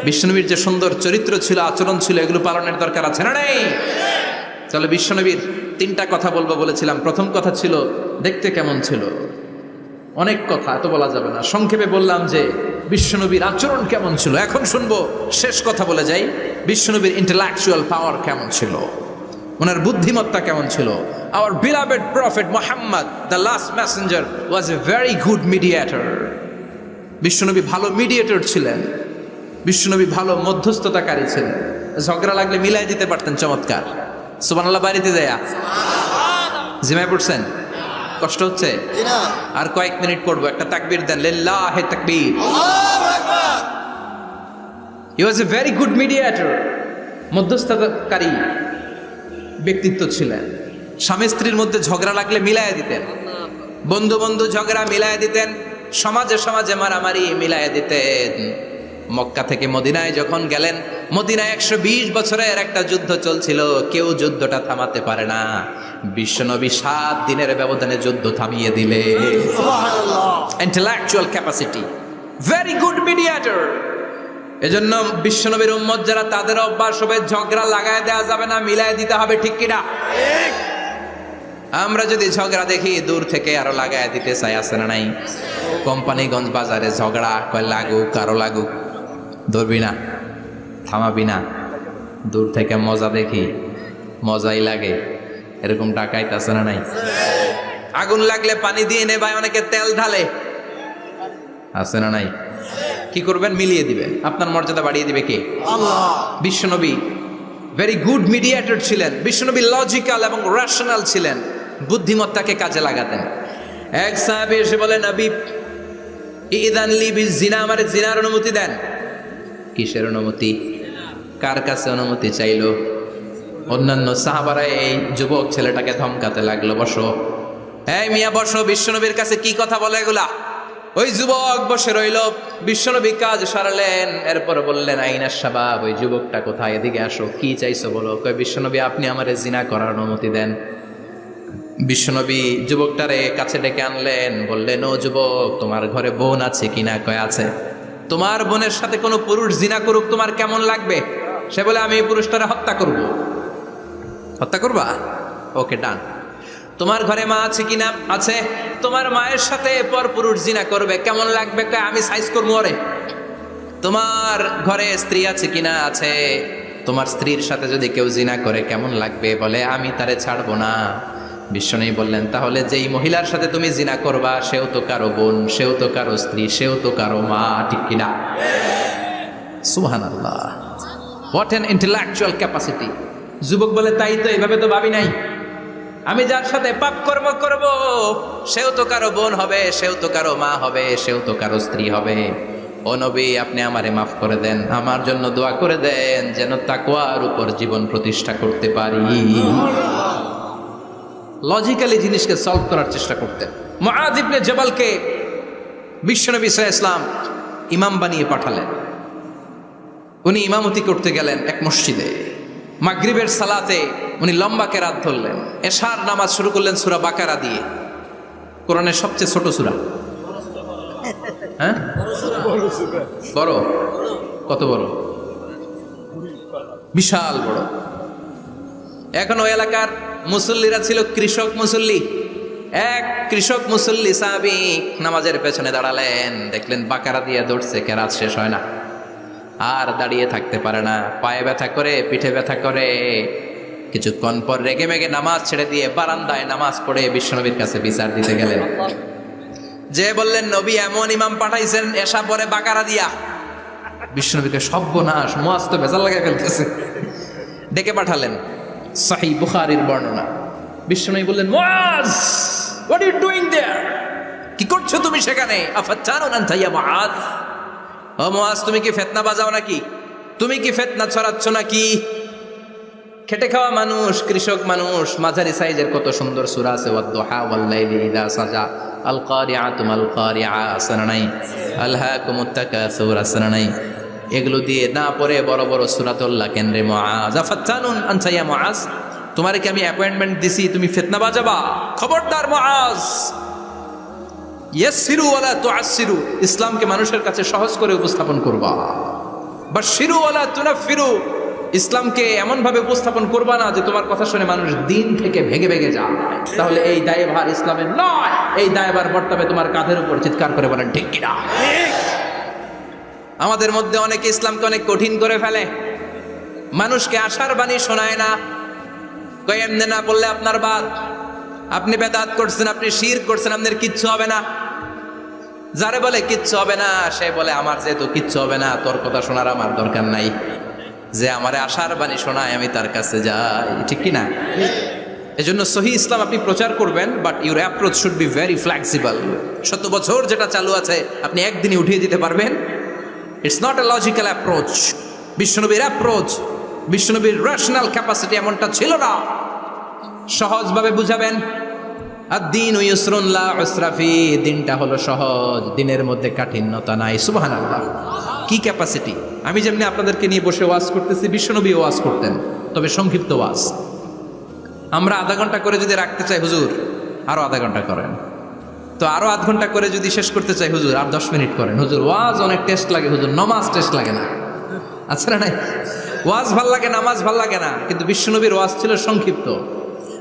বিশ্বনবীর যে সুন্দর চরিত্র ছিল, আচরণ ছিল, এগুলো পালনের দরকার আছে না নাই? তাহলে বিশ্বনবীর তিনটা কথা বলবো বলেছিলাম। প্রথম কথা ছিল দেখতে কেমন ছিল। অনেক কথা এত বলা যাবে না, সংক্ষেপে বললাম যে বিশ্বনবীর আচরণ কেমন ছিল। এখন শুনবো, শেষ কথা বলে যাই, বিশ্বনবীর ইন্টেলেকচুয়াল পাওয়ার কেমন ছিল, ওনার বুদ্ধিমত্তা কেমন ছিল। Hour beloved prophet Muhammad, the last Messenger, was a very good mediator. বিশ্বনবী ভালো মিডিয়েটর ছিলেন। বিশ্বনবী ভালো মধ্যস্থতাকারী ছিলেন। ঝগড়া লাগলে মিলাই দিতে পারতেন চমৎকার। সুবহানাল্লাহ। বাড়িতে যায়া জিমায় পড়ছেন? কষ্ট হচ্ছে? আর কয়েক মিনিট পড়বো, একটা তাকবীর দেন, লিল্লাহি তাকবীর। হি ওয়াজ এ ভেরি গুড মিডিয়েটর। মধ্যস্থতাকারী ব্যক্তিত্ব ছিলেন। স্বামী স্ত্রীর মধ্যে ঝগড়া লাগলে মিলাইয়া দিতেন। বন্ধু বন্ধু ঝগড়া মিলাইয়া দিতেন। সমাজে সমাজে মারামারি মিলাইয়া দিতেন। মক্কা থেকে মদিনায় যখন গেলেন, মদিনায় 120 বছরের একটা যুদ্ধ চলছিল, কেউ যুদ্ধটা থামাতে পারে না। বিশ্বনবী 7 দিনের ব্যবধানে যুদ্ধ থামিয়ে দিলে। Intellectual capacity, very good mediator. এজন্য বিশ্বনবীর উম্মত যারা, তাদের অভ্যাস হবে ঝগড়া লাগায় দেওয়া যাবে না, মিলায় দিতে হবে। ঠিক কিনা? আমরা যদি ঝগড়া দেখি দূর থেকে আরো লাগায় দিতে চাই, আছে না নাই? কোম্পানিগঞ্জ বাজারে ঝগড়া, কয় লাগুক আরো লাগুক, ধরবি না, থামাবি না। দূর থেকে মজা দেখি, মজাই লাগে, এরকম ডাকাইত আছে না নাই? আগুন লাগলে পানি দিয়ে নেবায়, অনেকে তেল ঢালে, আছে না নাই? কি করবেন? মিলিয়ে দিবেন। আপনার মর্যাদা বাড়িয়ে দিবে কে? আল্লাহ। বিশ্বনবী ভেরি গুড মিডিয়েটর ছিলেন। বিশ্বনবী লজিক্যাল এবং রেশনাল ছিলেন, বুদ্ধিমত্তাকে কাজে লাগাতেন। এক সাহাবী এসে বলে, নবী ইদান লি বিজিনা, আমারে জিনার অনুমতি দেন। কিসের অনুমতি? কার কাছে অনুমতি চাইলো? অন্যান্য সাহাবারা এই যুবক ছেলেটাকে ধমকাতে লাগলো, বসো, এই মিয়া বসো, বিশ্বনবীর কাছে কি কথা বলে এগুলা? ওই যুবক বসে রইল। বিশ্বনবী কাজ সারালেন, এরপর বললেন, আইনা শাবাব, ওই যুবকটা কোথায়? এদিকে আসো, কি চাইছো বলো। কয়, বিশ্বনবী আপনি আমারে জিনা করার অনুমতি দেন। বিশ্বনবী যুবকটারে কাছে ডেকে আনলেন, বললেন, ও যুবক, তোমার ঘরে বোন আছে কিনা? কয় আছে। তোমার বোনের সাথে কোনো পুরুষ জিনা করুক, তোমার কেমন লাগবে? সে বলে, আমি এই পুরুষটারে হত্যা করব। হত্যা করবা? ওকে, ডান। তোমার ঘরে মা আছে কিনা? আছে। তোমার মায়ের সাথে পর পুরুষ জিনা করবে, কেমন লাগবে? কয়, আমি সাইজ করবো ওরে। তোমার ঘরে স্ত্রী আছে কিনা? আছে। তোমার স্ত্রীর সাথে যদি কেউ জিনা করে কেমন লাগবে? বলে, আমি তারে ছাড়বো না। বিশ্বনবী বললেন, তাহলে যেই মহিলার সাথে তুমি জিনা করবা, সেও তো কারো বোন, সেও তো কারো স্ত্রী, সেও তো কারো মা, ঠিক কিনা? সুবহানাল্লাহ। What an intellectual capacity. যুবক বলে, তাই তো, এইভাবে তো ভাবি নাই। আমি যার সাথে পাপ কর্ম করব, সেও তো কারো বোন হবে, সেও তো কারো মা হবে, সেও তো কারো স্ত্রী হবে। ও নবী, আপনি আমারে মাফ করে দেন, আমার জন্য দোয়া করে দেন, যেন তাকওয়ার উপর জীবন প্রতিষ্ঠা করতে পারি। লজিক্যালি জিনিসকে সলভ করার চেষ্টা করতেন। মুআয ইবনে জাবালকে বিশ্বনবী সাল্লাল্লাহু আলাইহি ওয়াসাল্লাম ইমাম বানিয়ে পাঠালেন। উনি ইমামতি করতে গেলেন এক মসজিদে। মাগরিবের সালাতে উনি লম্বা কেরাত ধরলেন। এশার নামাজ শুরু করলেন সূরা বাকারা দিয়ে, কোরআনের সবচেয়ে ছোট সূরা। হ্যাঁ, বড়? কত বড়? বিশাল বড়। এখন ওই এলাকার মুসল্লিরা ছিল কৃষক মুসল্লি। এক কৃষক মুসল্লি সাহাবী নামাজের পেছনে দাঁড়ালেন, দেখলেন বাকারা দিয়ে দৌড়ছে, কেরাত শেষ হয় না, আর দাঁড়িয়ে থাকতে পারে না, পায়ে ব্যথা করে, পিঠে ব্যথা করে। কিছুক্ষণ পর রেগে মেগে নামাজ ছেড়ে দিয়ে বারান্দায় নামাজ পড়ে বিশ্বনবীর কাছে বিচার দিতে গেলেন। যে বললেন, নবী এমন ইমাম পাঠাইছেন এশা পরে বাকারা দিয়া। বিশ্বনবীকে সর্বনাশ, মুআয তো ভেজাল লাগাই ফেলতেছে। ডেকে পাঠালেন, সহিহ বুখারীর বর্ণনা। বিশ্বনবী বললেন, মুআয, হোয়াট আর ইউ ডুইং দেয়ার? কি করছো তুমি সেখানে? আফাত্তানুন আনতা ইয়া মুআজ, ও মুআজ তুমি কি ফিতনা বাজাও নাকি? তুমি কি ফিতনা ছড়াচ্ছ নাকি? খেটে খাওয়া মানুষ, কৃষক মানুষ, মাঝারি সাইজের কত সুন্দর সূরা আছে, ওয়াদ-দুহা ওয়াল-লাইলি ইযা সাজা, আল কারিআতু মাল কারিআ আসনা নাই, আলহাকুমুত তাকাসুর আসনা নাই, এগুলো দিয়ে না পড়ে বড় বড় সূরাতুল্লাহ কেন্দ্রে মুআজ, আফাত্তানুন আনতা ইয়া মুআজ, তোমারে কি আমি অ্যাপয়েন্টমেন্ট দিছি তুমি ফিতনা বাজাবা? খবরদার মুআজ, ইয়াসসিরু ওয়ালা তুআসসিরু, ইসলামকে মানুষের কাছে সহজ করে উপস্থাপন করবা। বাশশিরু ওয়ালা তুনাফফিরু, ইসলামকে এমন ভাবে উপস্থাপন করবা না যে তোমার কথা শুনে মানুষ দিন থেকে ভেগে ভেগে যায়। তাহলে এই দায়ভার ইসলামের নয়, এই দায়ভার বর্তাবে তোমার কাঁধের উপর। চিৎকার করে বলেন ঠিক কিনা? আমাদের মধ্যে অনেকে ইসলামকে অনেক কঠিন করে ফেলে, মানুষকে আশার বাণী শোনায় না, কই এমনি না বললে আপনার বাদ, আপনি বেদাত করছেন, আপনি শিরক করছেন, আপনার কিচ্ছু হবে না। যারে বলে কিচ্ছু হবে না সে বলে আমার যেহেতু কিচ্ছু হবে না তোর কথা শোনার আমার দরকার নাই, যে আমারে আশার বাণী শোনায় আমি তার কাছে যাই। ঠিক কি না? এজন্য সহি ইসলাম আপনি প্রচার করবেন, but your approach should be very flexible. 70 বছর যেটা চালু আছে আপনি একদিনে উঠিয়ে দিতে পারবেন? It's not a logical approach. বিশ্বনবীর অ্যাপ্রোচ, বিশ্বনবীর রেশনাল ক্যাপাসিটি এমনটা ছিল না। সহজভাবে বুঝাবেন, আদ-দীনু ইউসরুন লা উসরা ফি, দিনটা হলো সহজ, দিনের মধ্যে কাঠিন্যতা নাই। সুবহানাল্লাহ, কি ক্যাপাসিটি! আমি যেমনি আপনাদেরকে নিয়ে বসে ওয়াজ করতেছি, বিশ্বনবী ওয়াজ করতেন, তবে সংক্ষিপ্ত ওয়াজ। আমরা আধা ঘন্টা করে যদি রাখতে চাই, হুজুর আরো আধা ঘন্টা করেন, তো আরো আধ ঘন্টা করে যদি শেষ করতে চাই, হুজুর আর 10 মিনিট করেন। হুজুর ওয়াজ অনেক টেস্ট লাগে, হুজুর নামাজ টেস্ট লাগে না। আচ্ছা না নাই? ওয়াজ ভাল লাগে, নামাজ ভাল লাগে না, কিন্তু বিশ্বনবীর ওয়াজ ছিল সংক্ষিপ্ত।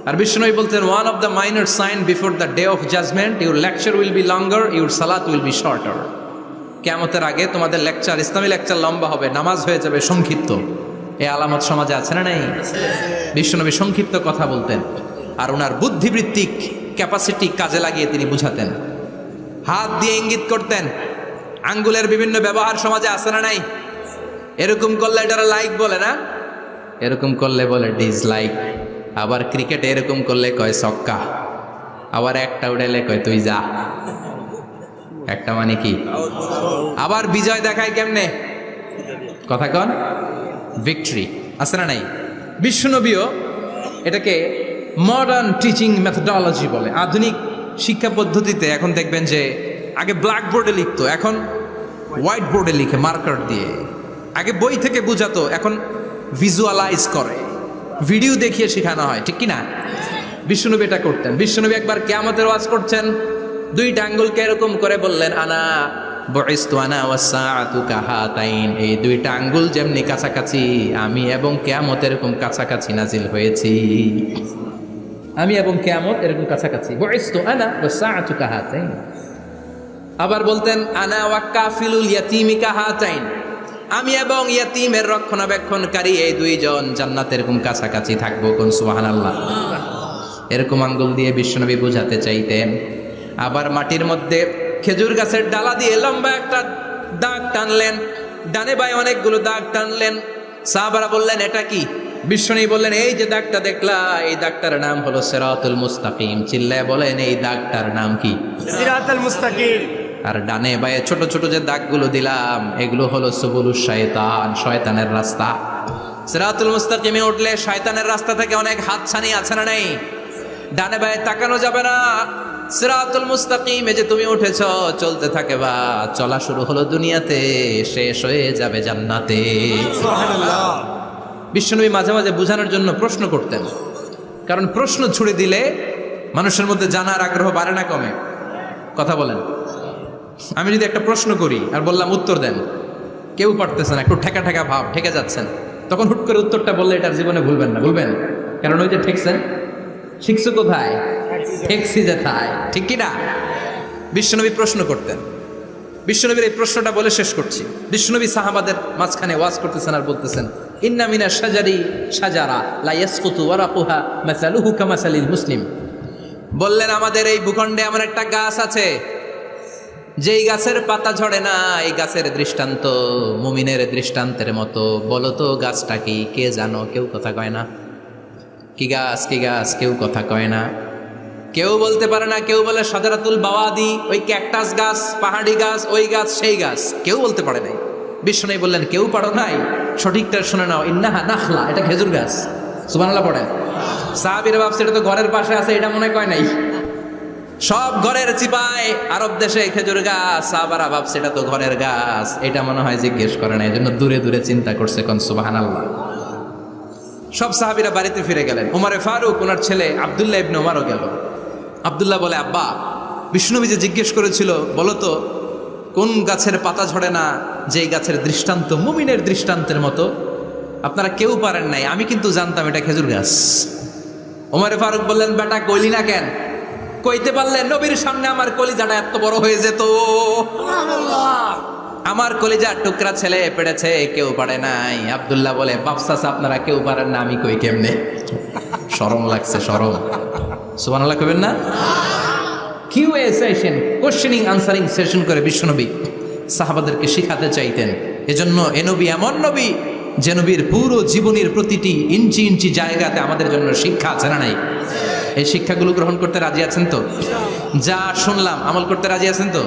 আর বিশ্বনবী বলতেন, one of the minor sign before the day of judgement, your lecture will be longer, your সালাত উইল বি শর্টার। কিয়ামতের আগে তোমাদের লেকচার, ইসলামী লেকচার লম্বা হবে, নামাজ হয়ে যাবে সংক্ষিপ্ত। এই আলামত সমাজে আছে না নাই? বিশ্বনবী সংক্ষিপ্ত কথা বলতেন, আর ওনার বুদ্ধিবৃত্তিক ক্যাপাসিটি কাজে লাগিয়ে তিনি বুঝাতেন। হাত দিয়ে ইঙ্গিত করতেন, আঙ্গুলের বিভিন্ন ব্যবহার সমাজে আছে না নাই? এরকম করলে এটারা লাইক বলে না, এরকম করলে বলে ডিসলাইক। আবার ক্রিকেটে এরকম করলে কয় ছক্কা, আবার একটা উড়াইলে কয় তুই যা। একটা মানে কি? আবার বিজয় দেখায় কেমনে? কথা কন, ভিক্টরি। আছে না নাই? বিশ্বনবীও এটাকে মডার্ন টিচিং মেথডোলজি বলে। আধুনিক শিক্ষা পদ্ধতিতে এখন দেখবেন যে আগে ব্ল্যাক বোর্ডে লিখতো, এখন হোয়াইট বোর্ডে লিখে মার্কার দিয়ে। আগে বই থেকে বুঝাতো, এখন ভিজুয়ালাইজ করে, ভিডিও দেখিয়ে শেখানো হয়। ঠিক কি না? বিশ্বনবী এটা করতেন। বিশ্বনবী একবার কিয়ামতের ওয়াজ করছেন, দুইটা আঙ্গুলকে এরকম করে বললেন, আনা বুইসতু আনা ওয়াসসাআতু কাহাতাইন, এই দুইটা আঙ্গুল যেমনি কাছাকাছি, আমি এবং কিয়ামত এরকম কাছাকাছি নাজিল হয়েছি। আমি এবং কিয়ামত এরকম কাছাকাছি। বুইসতু আনা ওয়াসসাআতু কাহাতাইন। আবার বলতেন, আনা ওয়া কাফিলুল ইয়াতীমি কাহাতাইন, আমি এবং ইয়াতীমের রক্ষণাবেক্ষণকারী এই দুইজন জান্নাতে এরকম কাছাকাছি থাকবো। কোন সুবহানাল্লাহ। এরকম আঙ্গুল দিয়ে বিশ্বনবী বুঝাতে চাইতেন। আবার মাটির মধ্যে খেজুর গাছের ডালা দিয়ে লম্বা একটা দাগ টানলেন, ডানে বায়ে অনেকগুলো দাগ টানলেন। সাহাবারা বললেন, এটা কি? বিশ্বনবী বললেন, এই যে দাগটা দেখলা, এই দাগটার নাম হলো সিরাতুল মুস্তাকিম। চিল্লায় বলেন, এই দাগটার নাম কি? সিরাতুল মুস্তাকিম। আর ডানে বায়ে ছোট ছোট যে দাগগুলো দিলাম, এগুলো হলো সুবুলুশ শায়তান, শয়তানের রাস্তা। সিরাতুল মুস্তাকিমে উঠলে শয়তানের রাস্তা থেকে অনেক হাতছানি আছে না নাই? ডানে বায়ে তাকানো যাবে না। সিরাতুল মুস্তাকিমে যে তুমি উঠেছ, চলতে থাকে বা চলা শুরু হলো দুনিয়াতে, শেষ হয়ে যাবে জান্নাতে। সুবহানাল্লাহ। বিশ্বনবী মাঝে মাঝে বোঝানোর জন্য প্রশ্ন করতেন, কারণ প্রশ্ন ছুড়ে দিলে মানুষের মধ্যে জানার আগ্রহ বাড়ে না কমে? কথা বলেন। আমি যদি একটা প্রশ্ন করি আর বললাম উত্তর দেন, কেউ পারতেছেন, একটু ঠেকা ঠেকা ভাব, ঠেকে যাচ্ছেন, তখন হুট করে উত্তরটা বললে এটার জীবনে ভুলবেন না, ভুলবেন? কারণ ওই যে ঠেকছেন, শিখছো কোথায়? ঠেকছি যেথায়। ঠিক কিনা? বিশ্বনবী প্রশ্ন করতেন। বিশ্বনবীর এই প্রশ্নটা বলে শেষ করছি। বিশ্বনবী সাহাবাদের মাঝখানে ওয়াজ করতেছেন আর বলতেছেন, ইন্না মিনা শাজারি শাজারা লা ইয়াসকুতু ওয়ারাকুহা মাসালুহু কামাসালিল মুসলিম। বললেন, আমাদের এই ভূখণ্ডে এমন একটা গাছ আছে, যেই গাছের পাতা ঝরে না, এই গাছের দৃষ্টান্ত মুমিনের দৃষ্টান্তের মতো। বলো তো গাছটা কি? কে জানো? কেউ কথা কয় না। কি গাছ? কি গাছ? কেউ কথা কয় না। কেউ বলতে পারে না, কেউ বলে সাজারাতুল বাওয়াদি, ওই ক্যাকটাস গাছ, পাহাড়ি গাছ, ওই গাছ সেই গাছ, কেউ বলতে পারে নাই। বিষ্ণু বললেন কেউ পারো নাই, সঠিকটা শুনে নাও, ইন্নাহা নাখলা, এটা খেজুর গাছ। সুবহানাল্লাহ পড়েন। সাহাবীরা ভাবছে এটা তো ঘরের পাশে আছে, এটা মনে কয় নাই। সব ঘরের চিপায় আরব দেশে খেজুর গাছ, সাহাবারা ভাবছে এটা তো ঘরের গাছ, এটা মনে হয় জিজ্ঞেস করে না, এই জন্য দূরে দূরে চিন্তা করছে। কোন সুবহানাল্লাহ। সব সাহাবীরা বাড়িতে ফিরে গেলেন। উমরে ফারুক, ওনার ছেলে আব্দুল্লাহ ইবনে উমরও গেল। আব্দুল্লাহ বলে, আব্বা, বিষ্ণুবী যে জিজ্ঞেস করেছিল, বলো তো কোন গাছের পাতা ঝরে না, যে গাছের দৃষ্টান্ত মুমিনের দৃষ্টান্তের মতো? আপনারা কেউ পারেন নাই, আমি কিন্তু জানতাম এটা খেজুর গাছ। ওমরে ফারুক বললেন, বেটা কইলি না কেন? কইতে পারলে নবীর সামনে আমার কলিজাটা এত বড় হয়ে যেত। আমার কলিজার টুকরা ছেলে পেড়েছে, কেউ পারে নাই। আব্দুল্লাহ বলে, বাপসাস আপনারা কেউ পারেন না, আমি কই কেমনে? শরম লাগছে, শরম। সুবহানাল্লাহ কইবেন না? QA session, questioning answering session করে বিশ্বনবী সাহাবাদেরকে শিখাতে চাইতেন। এজন্য এ নবী এমন নবী যে নবীর পুরো জীবনের প্রতিটি ইঞ্চি ইঞ্চি জায়গাতে আমাদের জন্য শিক্ষা আছে না নাই? এই শিক্ষাগুলো গ্রহণ করতে রাজি আছেন তো? যা শুনলাম আমল করতে রাজি আছেন তো?